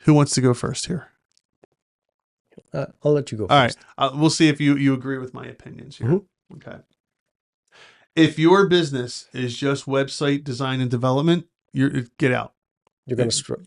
[SPEAKER 1] Who wants to go first here?
[SPEAKER 2] I'll let you go
[SPEAKER 1] All
[SPEAKER 2] first.
[SPEAKER 1] right. We'll see if you agree with my opinions here.
[SPEAKER 2] Mm-hmm.
[SPEAKER 1] Okay. If your business is just website design and development, get out.
[SPEAKER 2] You're going to struggle.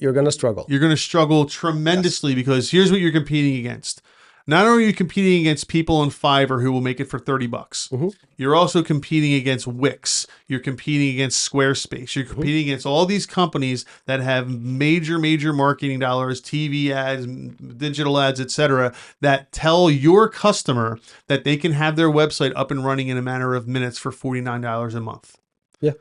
[SPEAKER 1] You're going to struggle tremendously because here's what you're competing against. Not only are you competing against people on Fiverr who will make it for $30, you're also competing against Wix. You're competing against Squarespace. You're competing against all these companies that have major marketing dollars, TV ads, digital ads, etc., that tell your customer that they can have their website up and running in a matter of minutes for $49 a month.
[SPEAKER 2] Yeah.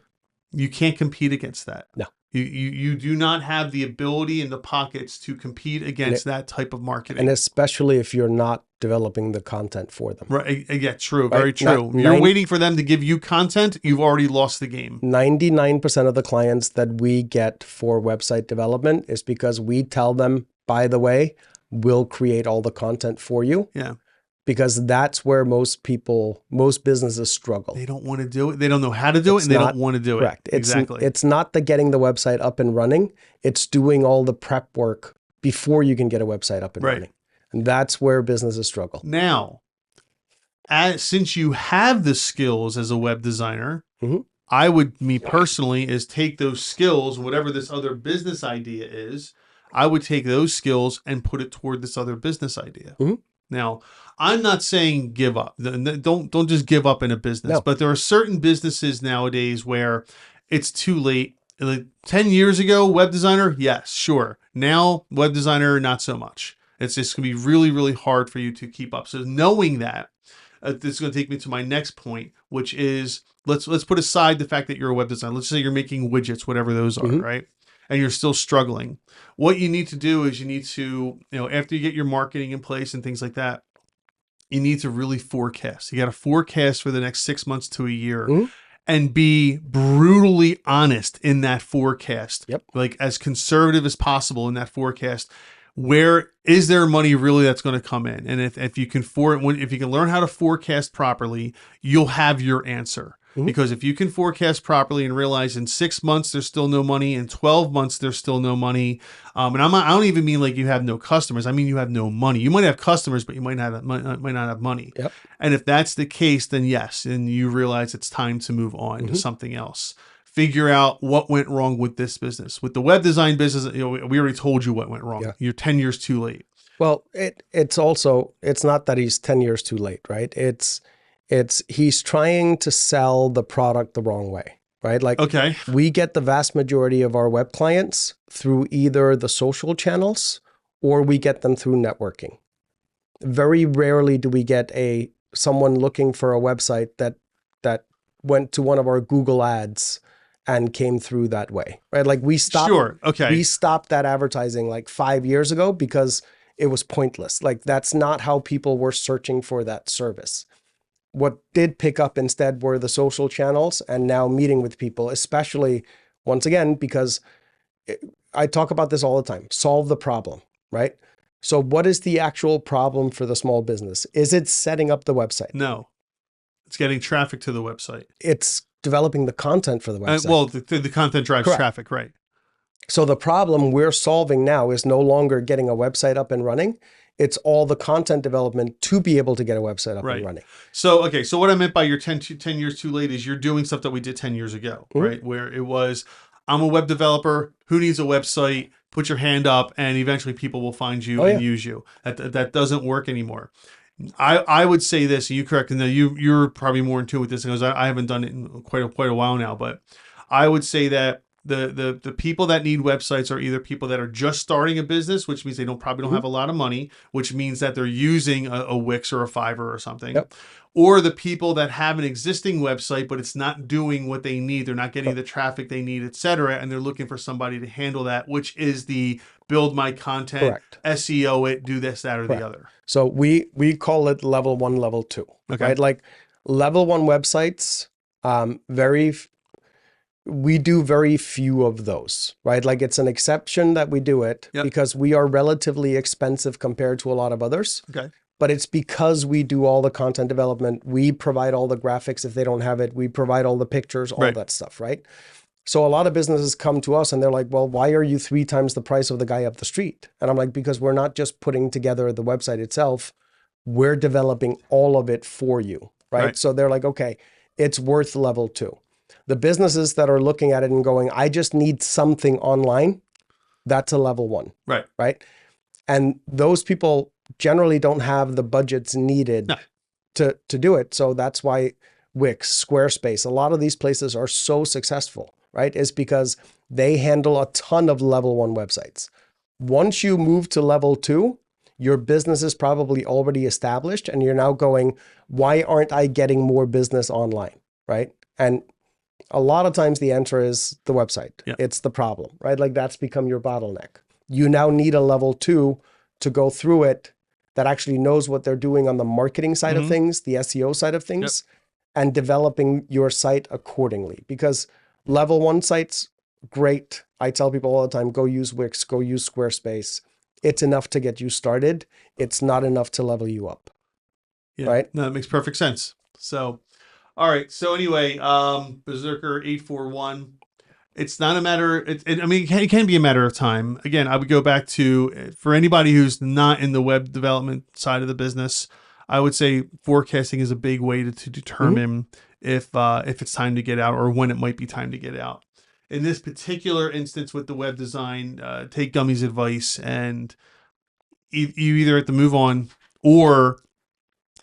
[SPEAKER 1] You can't compete against that.
[SPEAKER 2] No.
[SPEAKER 1] You do not have the ability in the pockets to compete against that type of marketing.
[SPEAKER 2] And especially if you're not developing the content for them.
[SPEAKER 1] Right. Yeah, true.
[SPEAKER 2] Right?
[SPEAKER 1] Very true. You're waiting for them to give you content. You've already lost the game.
[SPEAKER 2] 99% of the clients that we get for website development is because we tell them, by the way, we'll create all the content for you.
[SPEAKER 1] Yeah.
[SPEAKER 2] Because that's where most businesses struggle.
[SPEAKER 1] They don't want to do it. They don't know how to do it, and they don't want to do it.
[SPEAKER 2] Correct.
[SPEAKER 1] Exactly.
[SPEAKER 2] It's not the getting the website up and running. It's doing all the prep work before you can get a website up and running. And that's where businesses struggle.
[SPEAKER 1] Now, since you have the skills as a web designer, I would, me personally, is take those skills, whatever this other business idea is, I would take those skills and put it toward this other business idea. Now, I'm not saying give up. Don't just give up in a business. But there are certain businesses nowadays where it's too late. Like 10 years ago, web designer, yes, sure. Now, web designer, not so much. It's just going to be really hard for you to keep up. So knowing that, this is going to take me to my next point, which is let's put aside the fact that you're a web designer. Let's say you're making widgets, whatever those are, right? And you're still struggling. What you need to do is you need to, after you get your marketing in place and things like that, you need to really forecast. You got to forecast for the next 6 months to a year and be brutally honest in that forecast. Like as conservative as possible in that forecast. Where is there money really that's going to come in? And if you can learn how to forecast properly, you'll have your answer. Because if you can forecast properly and realize in 6 months there's still no money, in 12 months there's still no money, and I don't even mean like you have no customers. I mean you have no money. You might have customers, but you might not have money. And if that's the case, then yes, and you realize it's time to move on to something else. Figure out what went wrong with this business. With the web design business, we already told you what went wrong. You're 10 years too late.
[SPEAKER 2] Well, it's not that he's 10 years too late, right? He's trying to sell the product the wrong way, right? Like, we get the vast majority of our web clients through either the social channels or we get them through networking. Very rarely do we get someone looking for a website that went to one of our Google ads and came through that way, right? Like we stopped that advertising like 5 years ago because it was pointless. Like that's not how people were searching for that service. What did pick up instead were the social channels and now meeting with people, especially once again, because I talk about this all the time, solve the problem, right? So what is the actual problem for the small business? Is it setting up the website?
[SPEAKER 1] No, it's getting traffic to the website.
[SPEAKER 2] It's developing the content for the website.
[SPEAKER 1] Well, the content drives traffic, right?
[SPEAKER 2] So the problem we're solving now is no longer getting a website up and running. It's all the content development to be able to get a website up and running.
[SPEAKER 1] So, so what I meant by you're 10 years too late is you're doing stuff that we did 10 years ago, right? Where it was, I'm a web developer, who needs a website? Put your hand up and eventually people will find you and use you. That doesn't work anymore. I would say this, and you correct, and you're probably more in tune with this because I haven't done it in quite a while now, but I would say that the people that need websites are either people that are just starting a business, which means they probably don't have a lot of money, which means that they're using a Wix or a Fiverr or something, or the people that have an existing website, but it's not doing what they need. They're not getting the traffic they need, etc. And they're looking for somebody to handle that, which is the build my content, SEO it, do this, that, or the other.
[SPEAKER 2] So we call it level 1, level 2, right? Like level 1 websites, we do very few of those, right? Like it's an exception that we do it because we are relatively expensive compared to a lot of others. But it's because we do all the content development. We provide all the graphics if they don't have it. We provide all the pictures, all that stuff, right? So a lot of businesses come to us and they're like, well, why are you 3 times the price of the guy up the street? And I'm like, because we're not just putting together the website itself. We're developing all of it for you, right? So they're like, okay, it's worth level 2. The businesses that are looking at it and going, I just need something online, that's a level 1. Right. And those people generally don't have the budgets needed
[SPEAKER 1] No.
[SPEAKER 2] to do it. So that's why Wix, Squarespace, a lot of these places are so successful, right? Is because they handle a ton of level 1 websites. Once you move to level 2, your business is probably already established and you're now going, why aren't I getting more business online, right? And a lot of times the answer is the website.
[SPEAKER 1] Yeah.
[SPEAKER 2] It's the problem, right? Like that's become your bottleneck. You now need a level 2 to go through it that actually knows what they're doing on the marketing side of things, the SEO side of things, and developing your site accordingly. Because level 1 sites, great. I tell people all the time, go use Wix, go use Squarespace. It's enough to get you started. It's not enough to level you up.
[SPEAKER 1] Yeah.
[SPEAKER 2] Right?
[SPEAKER 1] No, that makes perfect sense. So, all right. So anyway, Berserker 841. It's not a matter. I mean, it can be a matter of time. Again, I would go back to, for anybody who's not in the web development side of the business, I would say forecasting is a big way to determine if it's time to get out or when it might be time to get out. In this particular instance with the web design, take Gummi's advice, and you either have to move on, or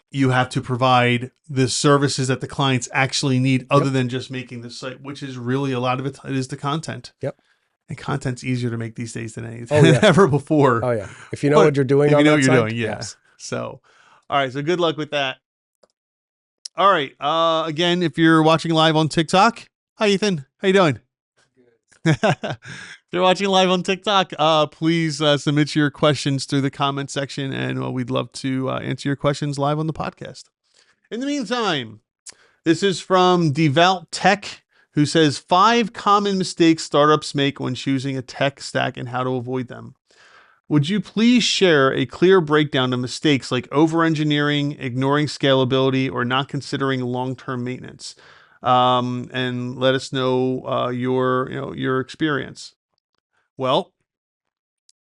[SPEAKER 1] you have to provide the services that the clients actually need other than just making the site, which is really a lot of it is the content.
[SPEAKER 2] Yep.
[SPEAKER 1] And content's easier to make these days than
[SPEAKER 2] yeah.
[SPEAKER 1] ever before.
[SPEAKER 2] Oh yeah. If you know what you're doing
[SPEAKER 1] if
[SPEAKER 2] on
[SPEAKER 1] you know
[SPEAKER 2] that
[SPEAKER 1] what you're
[SPEAKER 2] site,
[SPEAKER 1] doing, yeah.
[SPEAKER 2] yes.
[SPEAKER 1] So, all right. So good luck with that. All right. Again, if you're watching live on TikTok, hi Ethan. How you doing? If you're watching live on TikTok, please submit your questions through the comment section, and we'd love to answer your questions live on the podcast. In the meantime, this is from Devout Tech, who says 5 common mistakes startups make when choosing a tech stack and how to avoid them. Would you please share a clear breakdown of mistakes like over-engineering, ignoring scalability, or not considering long-term maintenance? And let us know your experience. Well,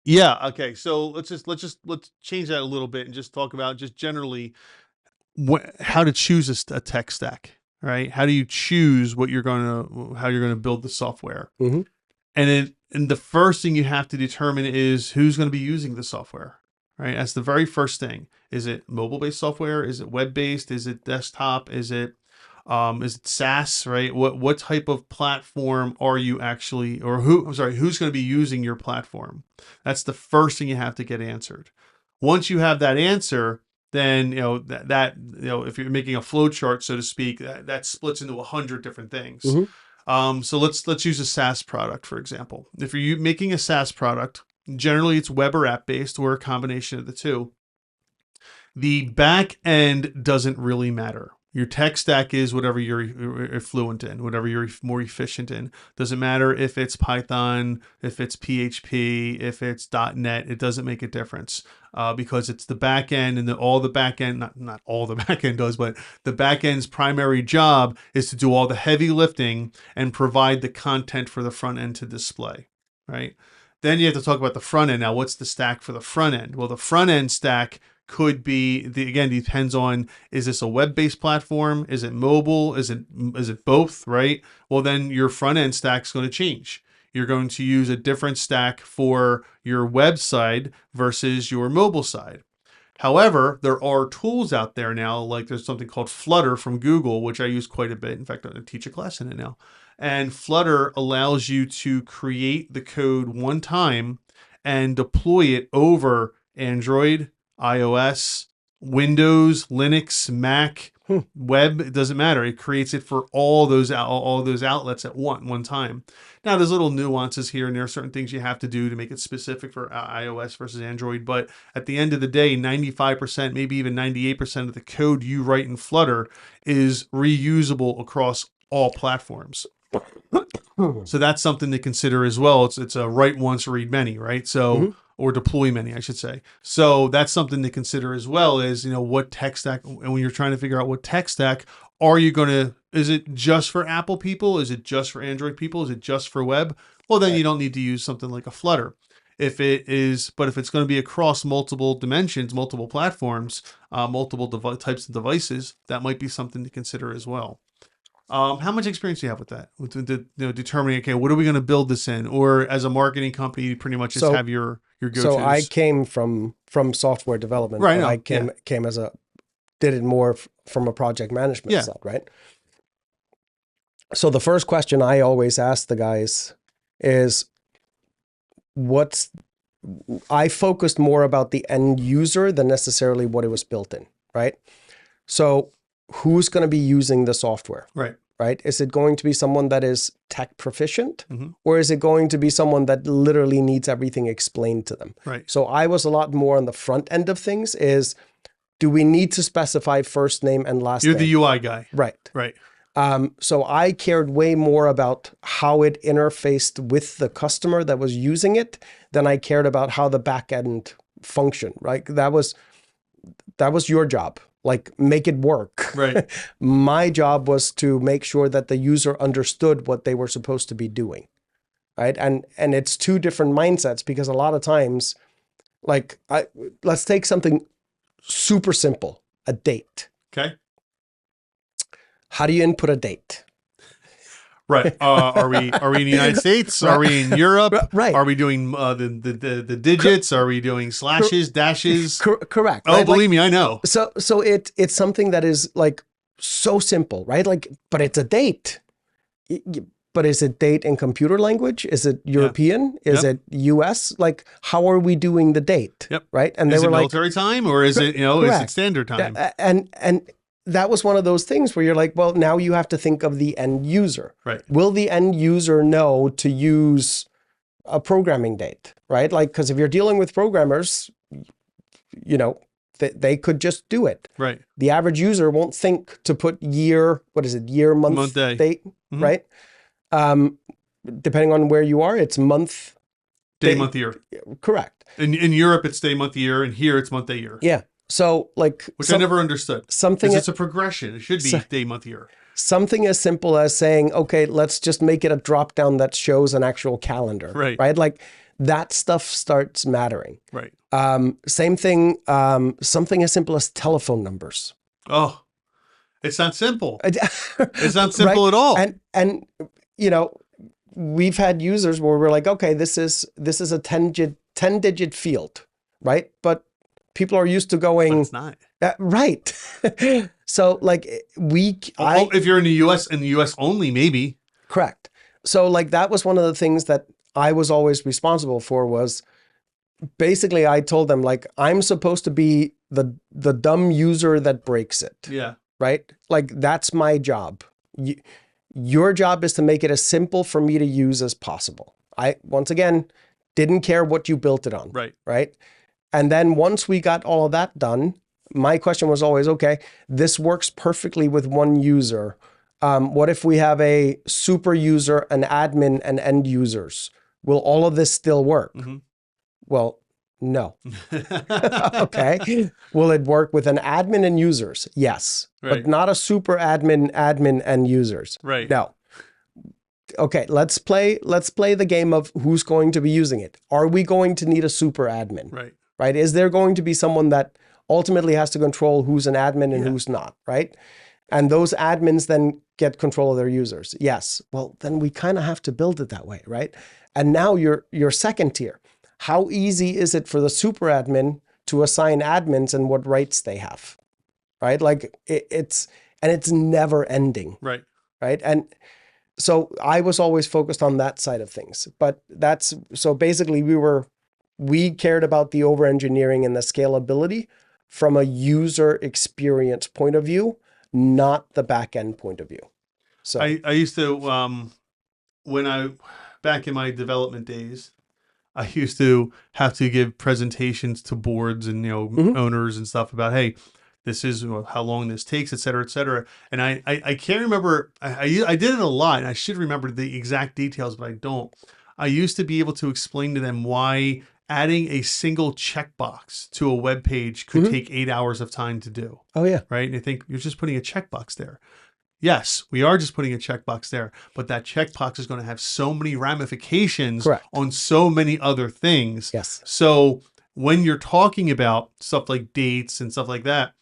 [SPEAKER 1] yeah, okay. So let's change that a little bit and just talk about just generally how to choose a tech stack, right? How do you choose how you're going to build the software? And the first thing you have to determine is who's going to be using the software, right? That's the very first thing. Is it mobile-based software? Is it web-based? Is it desktop? Is it SaaS, right? What type of platform are you actually, or who's going to be using your platform? That's the first thing you have to get answered. Once you have that answer, then if you're making a flow chart, so to speak, that splits into 100 different things. So let's use a SaaS product, for example. If you're making a SaaS product, generally it's web or app based or a combination of the two. The back end doesn't really matter. Your tech stack is whatever you're fluent in, whatever you're more efficient in. Doesn't matter if it's Python, if it's PHP, if it's .NET. It doesn't make a difference because it's the back end, and all the back end, not all the back end does, but the back end's primary job is to do all the heavy lifting and provide the content for the front end to display, right? Then you have to talk about the front end. Now, what's the stack for the front end? Well, the front end stack could be depends on, is this a web-based platform? Is it mobile? Is it both, right? Well, then your front end stack's going to change. You're going to use a different stack for your website versus your mobile side. However, there are tools out there now, like there's something called Flutter from Google, which I use quite a bit. In fact, I teach a class in it now. And Flutter allows you to create the code one time and deploy it over Android, iOS, Windows, Linux, Mac, web. It doesn't matter. It creates it for all those outlets at one time. Now, there's little nuances here and there, certain things you have to do to make it specific for iOS versus Android. But at the end of the day, 95%, maybe even 98% of the code you write in Flutter is reusable across all platforms. So that's something to consider as well. It's a write once, read many, right? So, or deploy many, I should say. So that's something to consider as well, is, what tech stack, and when you're trying to figure out what tech stack, is it just for Apple people? Is it just for Android people? Is it just for web? Well, then you don't need to use something like a Flutter. But if it's going to be across multiple dimensions, multiple platforms, multiple types of devices, that might be something to consider as well. How much experience do you have with that? With determining, okay, what are we going to build this in? Or as a marketing company, you pretty much just have your go-tos?
[SPEAKER 2] So I came from from software development,
[SPEAKER 1] Right,
[SPEAKER 2] but
[SPEAKER 1] no,
[SPEAKER 2] I came as did it more from a project management side, right? So the first question I always ask the guys is, I focused more about the end user than necessarily what it was built in, right? So who's going to be using the software? Right? Is it going to be someone that is tech proficient, or is it going to be someone that literally needs everything explained to them?
[SPEAKER 1] Right.
[SPEAKER 2] So I was a lot more on the front end of things is, do we need to specify first name and last name?
[SPEAKER 1] You're the UI guy.
[SPEAKER 2] Right.
[SPEAKER 1] Right.
[SPEAKER 2] So I cared way more about how it interfaced with the customer that was using it than I cared about how the back end functioned, right? That was your job. Like, make it work.
[SPEAKER 1] Right.
[SPEAKER 2] My job was to make sure that the user understood what they were supposed to be doing, right? And it's two different mindsets, because a lot of times, like, let's take something super simple, a date.
[SPEAKER 1] Okay.
[SPEAKER 2] How do you input a date?
[SPEAKER 1] Right. Are we in the United States? Are we in Europe?
[SPEAKER 2] Right.
[SPEAKER 1] Are we doing the digits? Are we doing slashes, dashes?
[SPEAKER 2] Correct.
[SPEAKER 1] Oh,
[SPEAKER 2] right?
[SPEAKER 1] believe me, I know.
[SPEAKER 2] So it's something that is like so simple, right? Like, but it's a date. But is it date in computer language? Is it European? Is it US? Like, how are we doing the date?
[SPEAKER 1] Yep.
[SPEAKER 2] Right. And they
[SPEAKER 1] is
[SPEAKER 2] were
[SPEAKER 1] it
[SPEAKER 2] like,
[SPEAKER 1] military time, or is it, is it standard time?
[SPEAKER 2] And that was one of those things where you're like, well, now you have to think of the end user.
[SPEAKER 1] Right.
[SPEAKER 2] Will the end user know to use a programming date? Right. Like, because if you're dealing with programmers, they could just do it.
[SPEAKER 1] Right.
[SPEAKER 2] The average user won't think to put year, month,
[SPEAKER 1] day.
[SPEAKER 2] date, right? Depending on where you are, it's month,
[SPEAKER 1] day, month, year.
[SPEAKER 2] Correct.
[SPEAKER 1] In Europe, it's day, month, year, and here it's month, day, year.
[SPEAKER 2] Yeah. So like,
[SPEAKER 1] which I never understood.
[SPEAKER 2] Something,
[SPEAKER 1] it's a progression. It should be day, month, year.
[SPEAKER 2] Something as simple as saying, okay, let's just make it a drop down that shows an actual calendar.
[SPEAKER 1] Right.
[SPEAKER 2] Right. Like, that stuff starts mattering.
[SPEAKER 1] Right.
[SPEAKER 2] Same thing. Something as simple as telephone numbers.
[SPEAKER 1] Oh, it's not simple. It's not simple at all.
[SPEAKER 2] And we've had users where we're like, okay, this is a 10-digit field, right? But people are used to going.
[SPEAKER 1] But it's not.
[SPEAKER 2] Right. So like
[SPEAKER 1] if you're in the US only, maybe.
[SPEAKER 2] Correct. So like, that was one of the things that I was always responsible for, was basically I told them, like, I'm supposed to be the dumb user that breaks it.
[SPEAKER 1] Yeah.
[SPEAKER 2] Right. Like, that's my job. Your job is to make it as simple for me to use as possible. I, once again, didn't care what you built it on.
[SPEAKER 1] Right.
[SPEAKER 2] Right. And then once we got all of that done, my question was always, okay, this works perfectly with one user. What if we have a super user, an admin, and end users? Will all of this still work?
[SPEAKER 1] Mm-hmm.
[SPEAKER 2] Well, no. Okay. Will it work with an admin and users? Yes.
[SPEAKER 1] Right.
[SPEAKER 2] But not a super admin, and users.
[SPEAKER 1] Right.
[SPEAKER 2] No. Okay, let's play the game of who's going to be using it. Are we going to need a super admin?
[SPEAKER 1] Right.
[SPEAKER 2] Right? Is there going to be someone that ultimately has to control who's an admin and who's not, right? And those admins then get control of their users. Yes. Well, then we kind of have to build it that way, right? And now you're second tier. How easy is it for the super admin to assign admins and what rights they have, right? Like, it's never ending.
[SPEAKER 1] Right.
[SPEAKER 2] Right. And so I was always focused on that side of things, but so basically we cared about the over engineering and the scalability from a user experience point of view, not the back end point of view. So
[SPEAKER 1] I used to, back in my development days, I used to have to give presentations to boards and, owners and stuff about, hey, this is how long this takes, et cetera, et cetera. And I can't remember, I did it a lot, and I should remember the exact details, but I don't. I used to be able to explain to them why adding a single checkbox to a web page could take 8 hours of time to do.
[SPEAKER 2] Oh yeah.
[SPEAKER 1] Right. And I think you're just putting a checkbox there. Yes, we are just putting a checkbox there, but that checkbox is going to have so many ramifications on so many other things.
[SPEAKER 2] Yes.
[SPEAKER 1] So when you're talking about stuff like dates and stuff like that,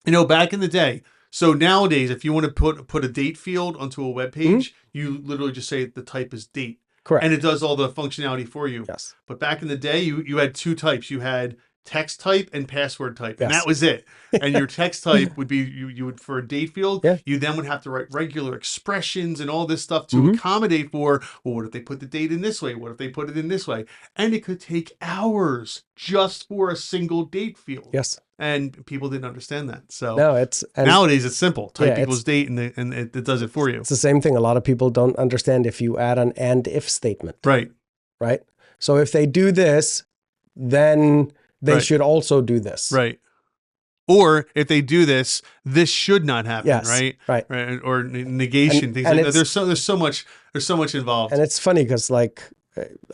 [SPEAKER 1] back in the day, so nowadays, if you want to put a date field onto a web page, you literally just say the type is date.
[SPEAKER 2] Correct.
[SPEAKER 1] And it does all the functionality for you.
[SPEAKER 2] Yes.
[SPEAKER 1] But back in the day, you had two types. You had text type and password type, and
[SPEAKER 2] Yes.
[SPEAKER 1] that was it. And your text type would be you would, for a date field,
[SPEAKER 2] Yeah.
[SPEAKER 1] you then would have to write regular expressions and all this stuff to accommodate for, well, what if they put the date in this way? What if they put it in this way? And it could take hours just for a single date field.
[SPEAKER 2] Yes.
[SPEAKER 1] And people didn't understand that. So
[SPEAKER 2] No,
[SPEAKER 1] nowadays it's simple. Type
[SPEAKER 2] yeah,
[SPEAKER 1] people's date and it does it for you.
[SPEAKER 2] It's the same thing. A lot of people don't understand if you add an and if statement.
[SPEAKER 1] Right.
[SPEAKER 2] Right. So if they do this, then they should also do this.
[SPEAKER 1] Right. Or if they do this, this should not happen.
[SPEAKER 2] Yes,
[SPEAKER 1] Right.
[SPEAKER 2] right.
[SPEAKER 1] Or negation, things like that. There's so much involved.
[SPEAKER 2] And it's funny because like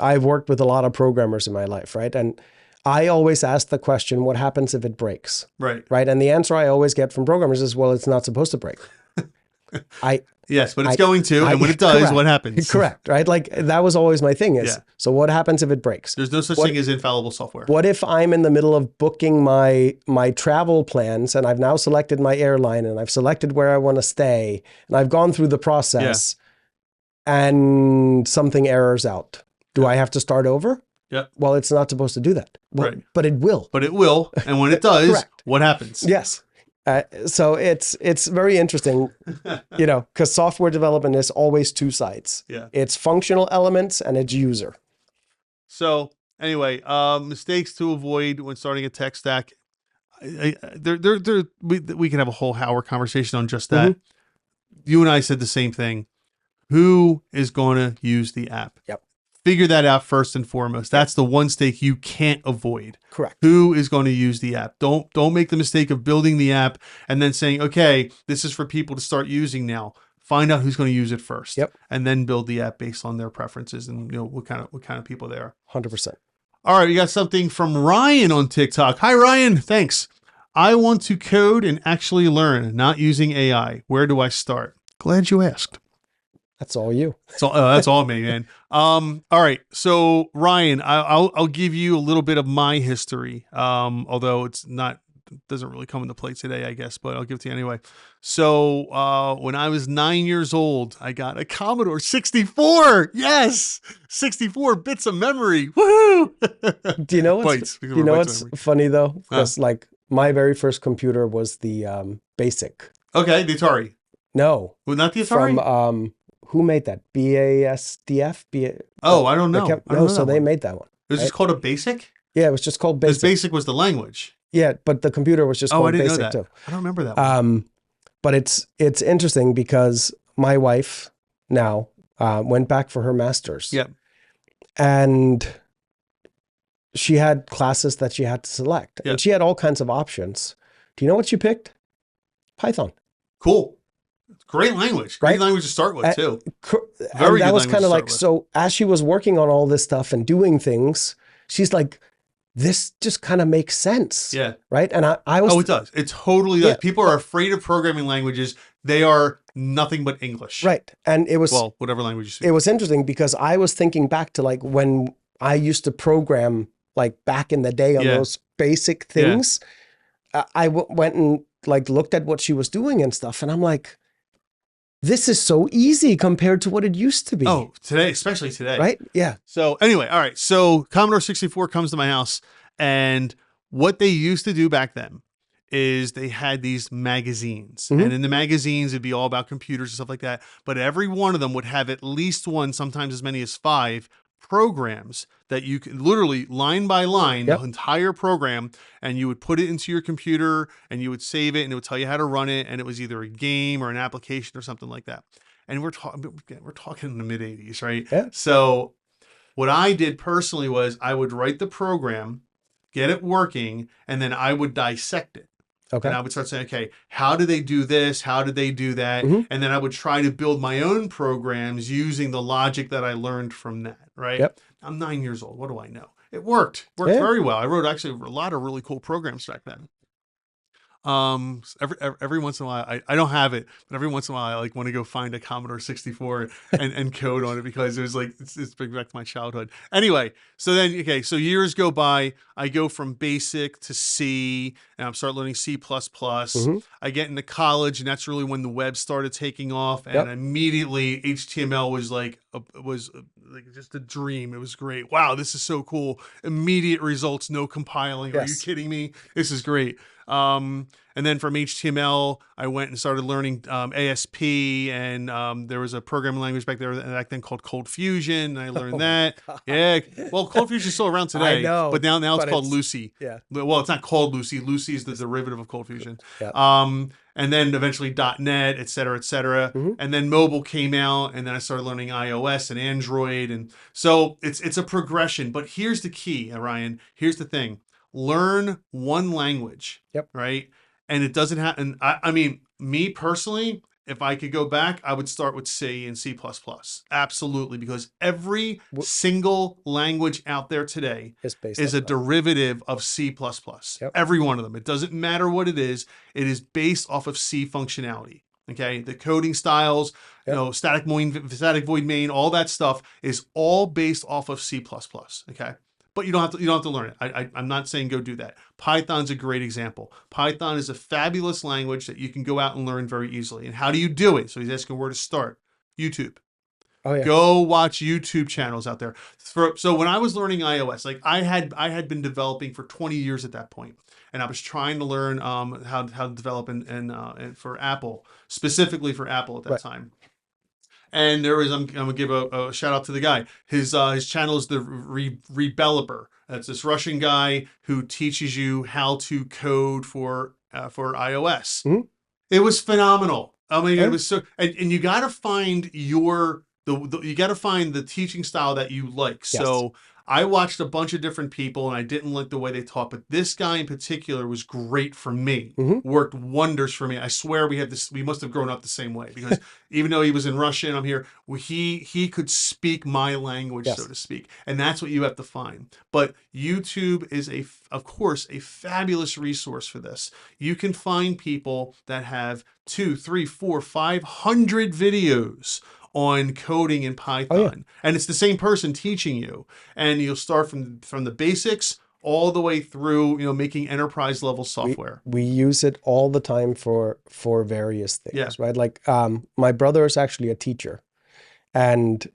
[SPEAKER 2] I've worked with a lot of programmers in my life, right? And I always ask the question, what happens if it breaks?
[SPEAKER 1] Right.
[SPEAKER 2] Right. And the answer I always get from programmers is, well, it's not supposed to break.
[SPEAKER 1] Yes, but it's going to, and when it does,
[SPEAKER 2] correct,
[SPEAKER 1] what happens?
[SPEAKER 2] Correct, right? Like that was always my thing is, so what happens if it breaks?
[SPEAKER 1] There's no such thing as infallible software.
[SPEAKER 2] What if I'm in the middle of booking my travel plans and I've now selected my airline and I've selected where I want to stay and I've gone through the process and something errors out? Do I have to start over?
[SPEAKER 1] Yeah.
[SPEAKER 2] Well, it's not supposed to do that. Well,
[SPEAKER 1] right.
[SPEAKER 2] But it will.
[SPEAKER 1] But it will, and when it does,
[SPEAKER 2] Correct.
[SPEAKER 1] What happens?
[SPEAKER 2] Yes. So it's very interesting, you know, because software development is always two sides.
[SPEAKER 1] Yeah.
[SPEAKER 2] It's functional elements and it's user.
[SPEAKER 1] So anyway, mistakes to avoid when starting a tech stack. We can have a whole hour conversation on just that. You and I said the same thing. Who is going to use the app?
[SPEAKER 2] Yep.
[SPEAKER 1] Figure that out first and foremost. That's the one mistake you can't avoid.
[SPEAKER 2] Correct.
[SPEAKER 1] Who is going to use the app? Don't make the mistake of building the app and then saying, okay, this is for people to start using now. Find out who's going to use it first.
[SPEAKER 2] Yep.
[SPEAKER 1] And then build the app based on their preferences and what kind of people they are.
[SPEAKER 2] 100%.
[SPEAKER 1] All right, we got something from Ryan on TikTok. Hi, Ryan. Thanks. I want to code and actually learn, not using AI. Where do I start? Glad you asked.
[SPEAKER 2] That's all you.
[SPEAKER 1] That's all me, man. All right. So Ryan, I'll give you a little bit of my history. Although doesn't really come into play today, I guess, but I'll give it to you anyway. So, when I was 9 years old, I got a Commodore 64. Yes. 64 bits of memory. Woohoo.
[SPEAKER 2] Do you know what's funny though? Because like my very first computer was the BASIC.
[SPEAKER 1] Okay. The Atari.
[SPEAKER 2] No.
[SPEAKER 1] Well, not the Atari?
[SPEAKER 2] From, who made that? BASDF?
[SPEAKER 1] I don't know.
[SPEAKER 2] So they made that one.
[SPEAKER 1] It was just called a BASIC?
[SPEAKER 2] Yeah, it was just called BASIC.
[SPEAKER 1] Because BASIC was the language.
[SPEAKER 2] Yeah, but the computer was just called BASIC too.
[SPEAKER 1] I don't remember that one.
[SPEAKER 2] But it's interesting because my wife now went back for her master's.
[SPEAKER 1] Yep.
[SPEAKER 2] And she had classes that she had to select.
[SPEAKER 1] Yep.
[SPEAKER 2] And she had all kinds of options. Do you know what she picked? Python.
[SPEAKER 1] Cool. Great language. Great language to start with, too. Very good.
[SPEAKER 2] That was kind of like, so as she was working on all this stuff and doing things, she's like, this just kind of makes sense.
[SPEAKER 1] Yeah.
[SPEAKER 2] Right. And I was.
[SPEAKER 1] Oh, it does. It totally does. People are afraid of programming languages. They are nothing but English.
[SPEAKER 2] Right. And it was.
[SPEAKER 1] Well, whatever language you speak.
[SPEAKER 2] It was interesting because I was thinking back to like when I used to program like back in the day on those basic things. I went and like looked at what she was doing and stuff. And I'm like, this is so easy compared to what it used to be.
[SPEAKER 1] Oh, today, especially today.
[SPEAKER 2] Right? Yeah.
[SPEAKER 1] So anyway, all right. So Commodore 64 comes to my house, and what they used to do back then is they had these magazines. And in the magazines, it'd be all about computers and stuff like that. But every one of them would have at least one, sometimes as many as 5 programs that you could literally line by line, the entire program, and you would put it into your computer and you would save it and it would tell you how to run it. And it was either a game or an application or something like that. And we're talking in the mid 80s, right?
[SPEAKER 2] Yeah.
[SPEAKER 1] So what I did personally was I would write the program, get it working, and then I would dissect it.
[SPEAKER 2] Okay.
[SPEAKER 1] And I would start saying, okay, how do they do this? How did they do that? And then I would try to build my own programs using the logic that I learned from that, right?
[SPEAKER 2] Yep.
[SPEAKER 1] I'm 9 years old. What do I know? It worked very well. I wrote actually a lot of really cool programs back then. Every once in a while, I don't have it, but every once in a while, I like want to go find a Commodore 64 and code on it because it was like, it's brings back to my childhood. Anyway, so then, okay, so years go by, I go from basic to C and I'm start learning C++. I get into college and that's really when the web started taking off and immediately HTML was like, was like just a dream. It was great. Wow, this is so cool. Immediate results, no compiling. Are you
[SPEAKER 2] Yes.
[SPEAKER 1] kidding me? This is great. And then from HTML, I went and started learning ASP, and there was a programming language back then called Cold Fusion. And I learned
[SPEAKER 2] Oh my
[SPEAKER 1] that.
[SPEAKER 2] God.
[SPEAKER 1] Yeah, well, Cold Fusion is still around
[SPEAKER 2] I
[SPEAKER 1] today,
[SPEAKER 2] know,
[SPEAKER 1] but now it's
[SPEAKER 2] but
[SPEAKER 1] called Lucy.
[SPEAKER 2] yeah.
[SPEAKER 1] Well, it's not called Lucy. Lucy is the derivative of Cold Fusion.
[SPEAKER 2] Yeah.
[SPEAKER 1] And then eventually .NET, et cetera, et cetera.
[SPEAKER 2] Mhm.
[SPEAKER 1] And then mobile came out, and then I started learning iOS and Android, and so it's a progression. But here's the key, Ryan. Here's the thing: learn one language.
[SPEAKER 2] Yep.
[SPEAKER 1] Right. And it doesn't have. And I mean, me personally, if I could go back, I would start with C and C++. Absolutely, because every single language out there today is a derivative of C++.
[SPEAKER 2] Yep.
[SPEAKER 1] Every one of them. It doesn't matter what it is off of C functionality. Okay, the coding styles,
[SPEAKER 2] Yep.
[SPEAKER 1] static void main, all that stuff is all based off of C++. Okay. But you don't have to learn it. I'm not saying go do that. Python's a great example. Python is a fabulous language that you can go out and learn very easily. And how do you do it? So he's asking where to start. YouTube.
[SPEAKER 2] Oh yeah.
[SPEAKER 1] Go watch YouTube channels out there. So when I was learning iOS, like I had been developing for 20 years at that point, and I was trying to learn how to develop and for Apple, specifically for Apple at that time. And there was, I'm gonna give a shout out to the guy. His channel is the Rebeloper. That's this Russian guy who teaches you how to code for iOS.
[SPEAKER 2] Mm-hmm.
[SPEAKER 1] It was phenomenal. I mean, it was so, and you got to find you got to find the teaching style that you like.
[SPEAKER 2] Yes.
[SPEAKER 1] So I watched a bunch of different people, and I didn't like the way they taught, but this guy in particular was great for me.
[SPEAKER 2] Mm-hmm.
[SPEAKER 1] Worked wonders for me. I swear we must have grown up the same way, because even though he was in Russia and I'm here, he could speak my language,
[SPEAKER 2] Yes.
[SPEAKER 1] so to speak. And that's what you have to find. But YouTube is of course, a fabulous resource for this. You can find people that have 2, 3, 4, 500 videos on coding in Python.
[SPEAKER 2] Oh, yeah.
[SPEAKER 1] And it's the same person teaching you. And you'll start from the basics all the way through, making enterprise level software.
[SPEAKER 2] We use it all the time for various things,
[SPEAKER 1] Yeah.
[SPEAKER 2] right? Like my brother is actually a teacher, and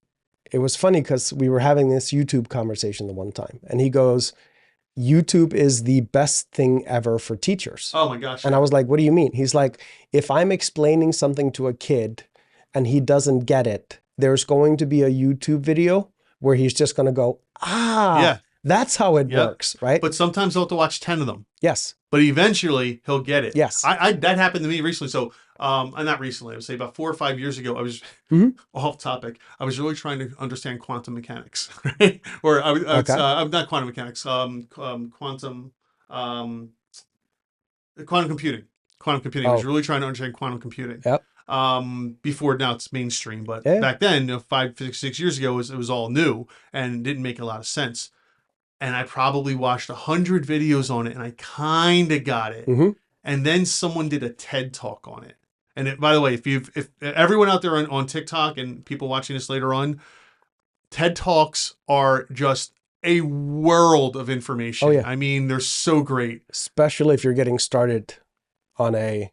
[SPEAKER 2] it was funny because we were having this YouTube conversation the one time, and he goes, YouTube is the best thing ever for teachers.
[SPEAKER 1] Oh my gosh.
[SPEAKER 2] And I was like, what do you mean? He's like, if I'm explaining something to a kid and he doesn't get it, there's going to be a YouTube video where he's just going to go,
[SPEAKER 1] yeah,
[SPEAKER 2] that's how it works, right?
[SPEAKER 1] But sometimes he'll have to watch 10 of them.
[SPEAKER 2] Yes.
[SPEAKER 1] But eventually he'll get it.
[SPEAKER 2] Yes.
[SPEAKER 1] That happened to me recently. So, not recently, I would say about 4 or 5 years ago, I was off topic. I was really trying to understand quantum mechanics, right? Or not quantum mechanics, quantum computing. Quantum computing. I was really trying to understand quantum computing.
[SPEAKER 2] Yep.
[SPEAKER 1] Before now it's mainstream, but
[SPEAKER 2] Yeah.
[SPEAKER 1] back then, 5, 6 years ago, it was all new and didn't make a lot of sense. And I probably watched 100 videos on it, and I kind of got it.
[SPEAKER 2] Mm-hmm.
[SPEAKER 1] And then someone did a TED talk on it. And by the way, if everyone out there on TikTok and people watching this later on, TED Talks are just a world of information.
[SPEAKER 2] Oh, yeah.
[SPEAKER 1] I mean, they're so great.
[SPEAKER 2] Especially if you're getting started on a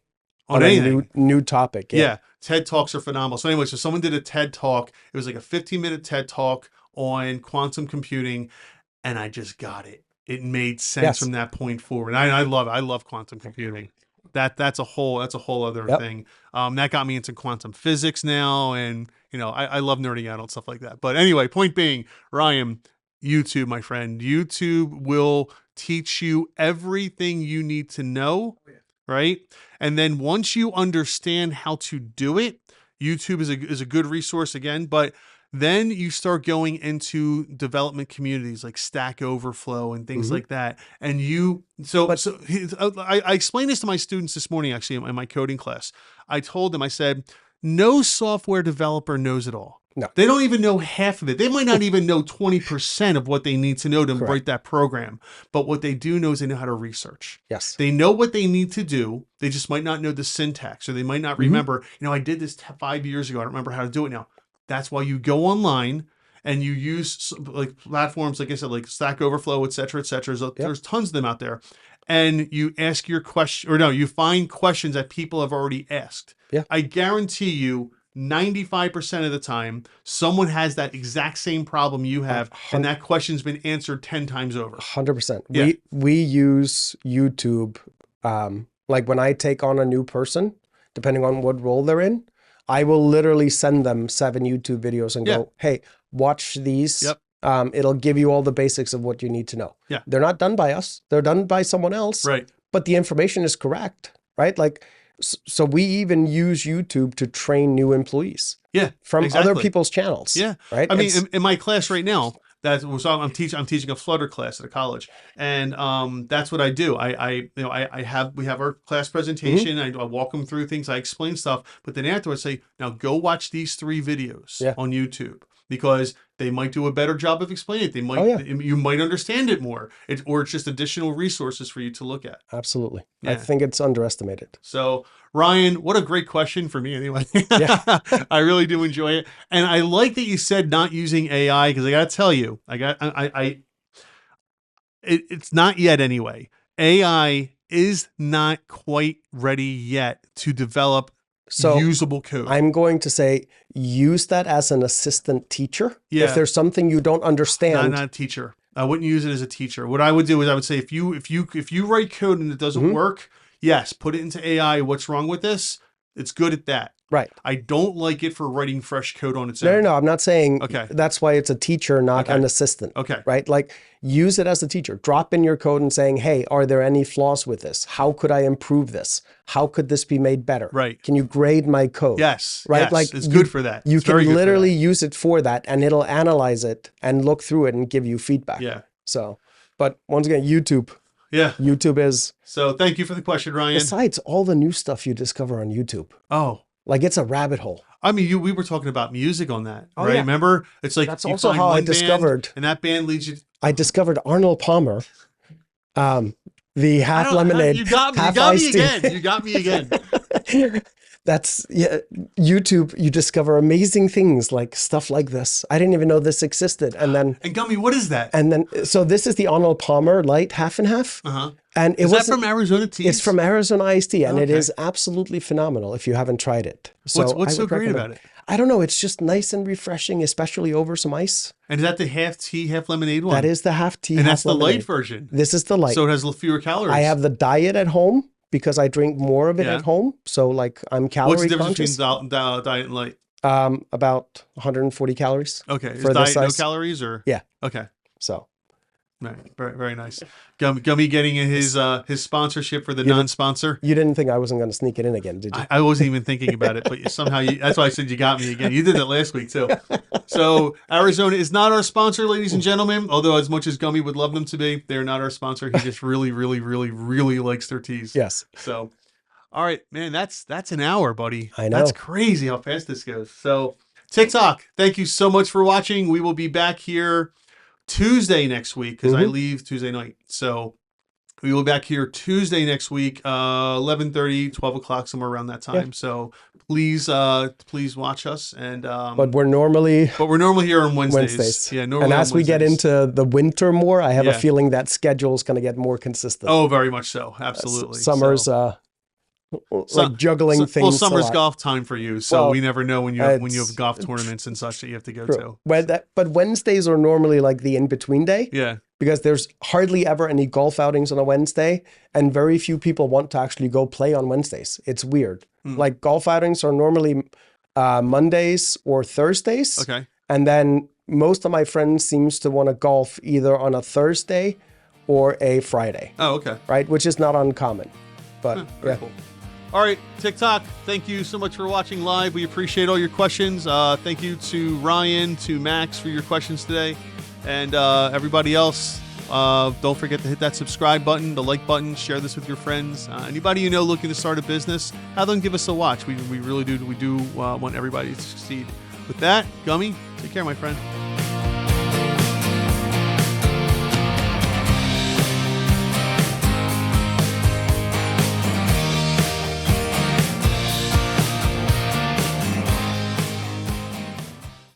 [SPEAKER 2] new topic.
[SPEAKER 1] Yeah. TED Talks are phenomenal. So anyway, so someone did a TED Talk. It was like a 15-minute TED Talk on quantum computing, and I just got it. It made sense from that point forward. I love quantum computing. That's a whole other thing. That got me into quantum physics now, and I love nerding out on stuff like that. But anyway, point being, Ryan, YouTube, my friend, YouTube will teach you everything you need to know, right? And then once you understand how to do it, YouTube is a good resource again, but then you start going into development communities like Stack Overflow and things like that. And I explained this to my students this morning, actually, in my coding class. I told them, I said, no software developer knows it all.
[SPEAKER 2] No.
[SPEAKER 1] They don't even know half of it. They might not even know 20% of what they need to know to write that program. But what they do know is they know how to research.
[SPEAKER 2] Yes.
[SPEAKER 1] They know what they need to do. They just might not know the syntax, or they might not remember, I did this 5 years ago. I don't remember how to do it now. That's why you go online and you use like platforms, like I said, like Stack Overflow, et cetera, et cetera. There's tons of them out there. And you ask your question, you find questions that people have already asked.
[SPEAKER 2] Yeah.
[SPEAKER 1] I guarantee you 95% of the time, someone has that exact same problem you have, and that question's been answered 10 times over.
[SPEAKER 2] 100%.
[SPEAKER 1] Yeah.
[SPEAKER 2] We use YouTube. Like when I take on a new person, depending on what role they're in, I will literally send them 7 YouTube videos and go, hey, watch these.
[SPEAKER 1] Yep.
[SPEAKER 2] It'll give you all the basics of what you need to know.
[SPEAKER 1] Yeah.
[SPEAKER 2] They're not done by us. They're done by someone else.
[SPEAKER 1] Right.
[SPEAKER 2] But the information is correct, right? Like, so we even use YouTube to train new employees.
[SPEAKER 1] Yeah.
[SPEAKER 2] From
[SPEAKER 1] exactly.
[SPEAKER 2] other people's channels.
[SPEAKER 1] Yeah.
[SPEAKER 2] Right.
[SPEAKER 1] I mean, in my class right now, I'm teaching a Flutter class at a college, and that's what I do. We have our class presentation. I walk them through things. I explain stuff, but then afterwards I say, now go watch these 3 videos on YouTube, because they might do a better job of explaining it. They might, you might understand it more. Or it's just additional resources for you to look at.
[SPEAKER 2] Absolutely.
[SPEAKER 1] Yeah.
[SPEAKER 2] I think it's underestimated.
[SPEAKER 1] So Ryan, what a great question for me anyway. I really do enjoy it. And I like that you said not using AI, because I got to tell you, it's not yet anyway. AI is not quite ready yet to develop usable code.
[SPEAKER 2] I'm going to say use that as an assistant teacher.
[SPEAKER 1] Yeah.
[SPEAKER 2] If there's something you don't understand.
[SPEAKER 1] Not a teacher. I wouldn't use it as a teacher. What I would do is I would say, if you write code and it doesn't work, yes, put it into AI. What's wrong with this? It's good at that.
[SPEAKER 2] Right.
[SPEAKER 1] I don't like it for writing fresh code on its own.
[SPEAKER 2] No. I'm not saying
[SPEAKER 1] okay.
[SPEAKER 2] That's why it's a teacher, not an assistant.
[SPEAKER 1] Okay.
[SPEAKER 2] Right. Like use it as a teacher. Drop in your code and saying, hey, are there any flaws with this? How could I improve this? How could this be made better?
[SPEAKER 1] Right.
[SPEAKER 2] Can you grade my code?
[SPEAKER 1] Yes.
[SPEAKER 2] Right.
[SPEAKER 1] Yes.
[SPEAKER 2] Like
[SPEAKER 1] it's good for that.
[SPEAKER 2] You can literally use it for that, and it'll analyze it and look through it and give you feedback.
[SPEAKER 1] Yeah.
[SPEAKER 2] So, but once again, YouTube.
[SPEAKER 1] Yeah.
[SPEAKER 2] YouTube is.
[SPEAKER 1] So thank you for the question, Ryan.
[SPEAKER 2] Besides all the new stuff you discover on YouTube.
[SPEAKER 1] Oh.
[SPEAKER 2] Like it's a rabbit hole.
[SPEAKER 1] I mean, we were talking about music on that, right? Yeah. Remember? It's like
[SPEAKER 2] that's also how I discovered.
[SPEAKER 1] And that band leads you.
[SPEAKER 2] I discovered Arnold Palmer, the half lemonade.
[SPEAKER 1] You got me again. You got me again.
[SPEAKER 2] That's YouTube. You discover amazing things like stuff like this. I didn't even know this existed. And
[SPEAKER 1] Gummi, what is that?
[SPEAKER 2] And then, so this is the Arnold Palmer light half and half. And
[SPEAKER 1] is that from Arizona Teas?
[SPEAKER 2] It's from Arizona Iced Tea, and it is absolutely phenomenal if you haven't tried it. So
[SPEAKER 1] what's so great about it?
[SPEAKER 2] I don't know. It's just nice and refreshing, especially over some ice.
[SPEAKER 1] And is that the half tea, half lemonade one?
[SPEAKER 2] That is the half tea,
[SPEAKER 1] and
[SPEAKER 2] half
[SPEAKER 1] that's the
[SPEAKER 2] lemonade.
[SPEAKER 1] light version.
[SPEAKER 2] This is the light.
[SPEAKER 1] So it has fewer calories.
[SPEAKER 2] I have the diet at home because I drink more of it at home. So like I'm calorie conscious.
[SPEAKER 1] What's the difference between diet and light?
[SPEAKER 2] About 140 calories.
[SPEAKER 1] Okay. Is diet no calories or?
[SPEAKER 2] Yeah.
[SPEAKER 1] Okay.
[SPEAKER 2] So.
[SPEAKER 1] Right. Very, very nice. Gummi getting his sponsorship for the non-sponsor.
[SPEAKER 2] You didn't think I wasn't going to sneak it in again, did you?
[SPEAKER 1] I wasn't even thinking about it, but somehow that's why I said you got me again. You did that last week too. So Arizona is not our sponsor, ladies and gentlemen. Although as much as Gummi would love them to be, they're not our sponsor. He just really, really, really, really likes their teas.
[SPEAKER 2] Yes.
[SPEAKER 1] So, all right, man, that's an hour, buddy.
[SPEAKER 2] I know.
[SPEAKER 1] That's crazy how fast this goes. So TikTok, thank you so much for watching. We will be back here Tuesday next week, because I leave Tuesday night. So we will be back here Tuesday next week, 11:30, 12 o'clock, somewhere around that time. Yeah. So please watch us. And
[SPEAKER 2] but we're normally
[SPEAKER 1] here on Wednesdays. Yeah, normally.
[SPEAKER 2] And as we get into the winter more, I have a feeling that schedule is going to get more consistent.
[SPEAKER 1] Oh, very much so. Absolutely.
[SPEAKER 2] Summer's like juggling things.
[SPEAKER 1] Well, summer's golf time for you, so we never know when you have golf tournaments and such that you have to go to.
[SPEAKER 2] But Wednesdays are normally like the in-between day.
[SPEAKER 1] Yeah.
[SPEAKER 2] Because there's hardly ever any golf outings on a Wednesday, and very few people want to actually go play on Wednesdays. It's weird. Like golf outings are normally Mondays or Thursdays.
[SPEAKER 1] Okay.
[SPEAKER 2] And then most of my friends seems to want to golf either on a Thursday or a Friday.
[SPEAKER 1] Oh, okay.
[SPEAKER 2] Right, which is not uncommon. But
[SPEAKER 1] very cool. All right, TikTok, thank you so much for watching live. We appreciate all your questions. Thank you to Ryan, to Max for your questions today. And everybody else, don't forget to hit that subscribe button, the like button, share this with your friends. Anybody you know looking to start a business, have them give us a watch. We really do. We do want everybody to succeed. With that, Gummi, take care, my friend.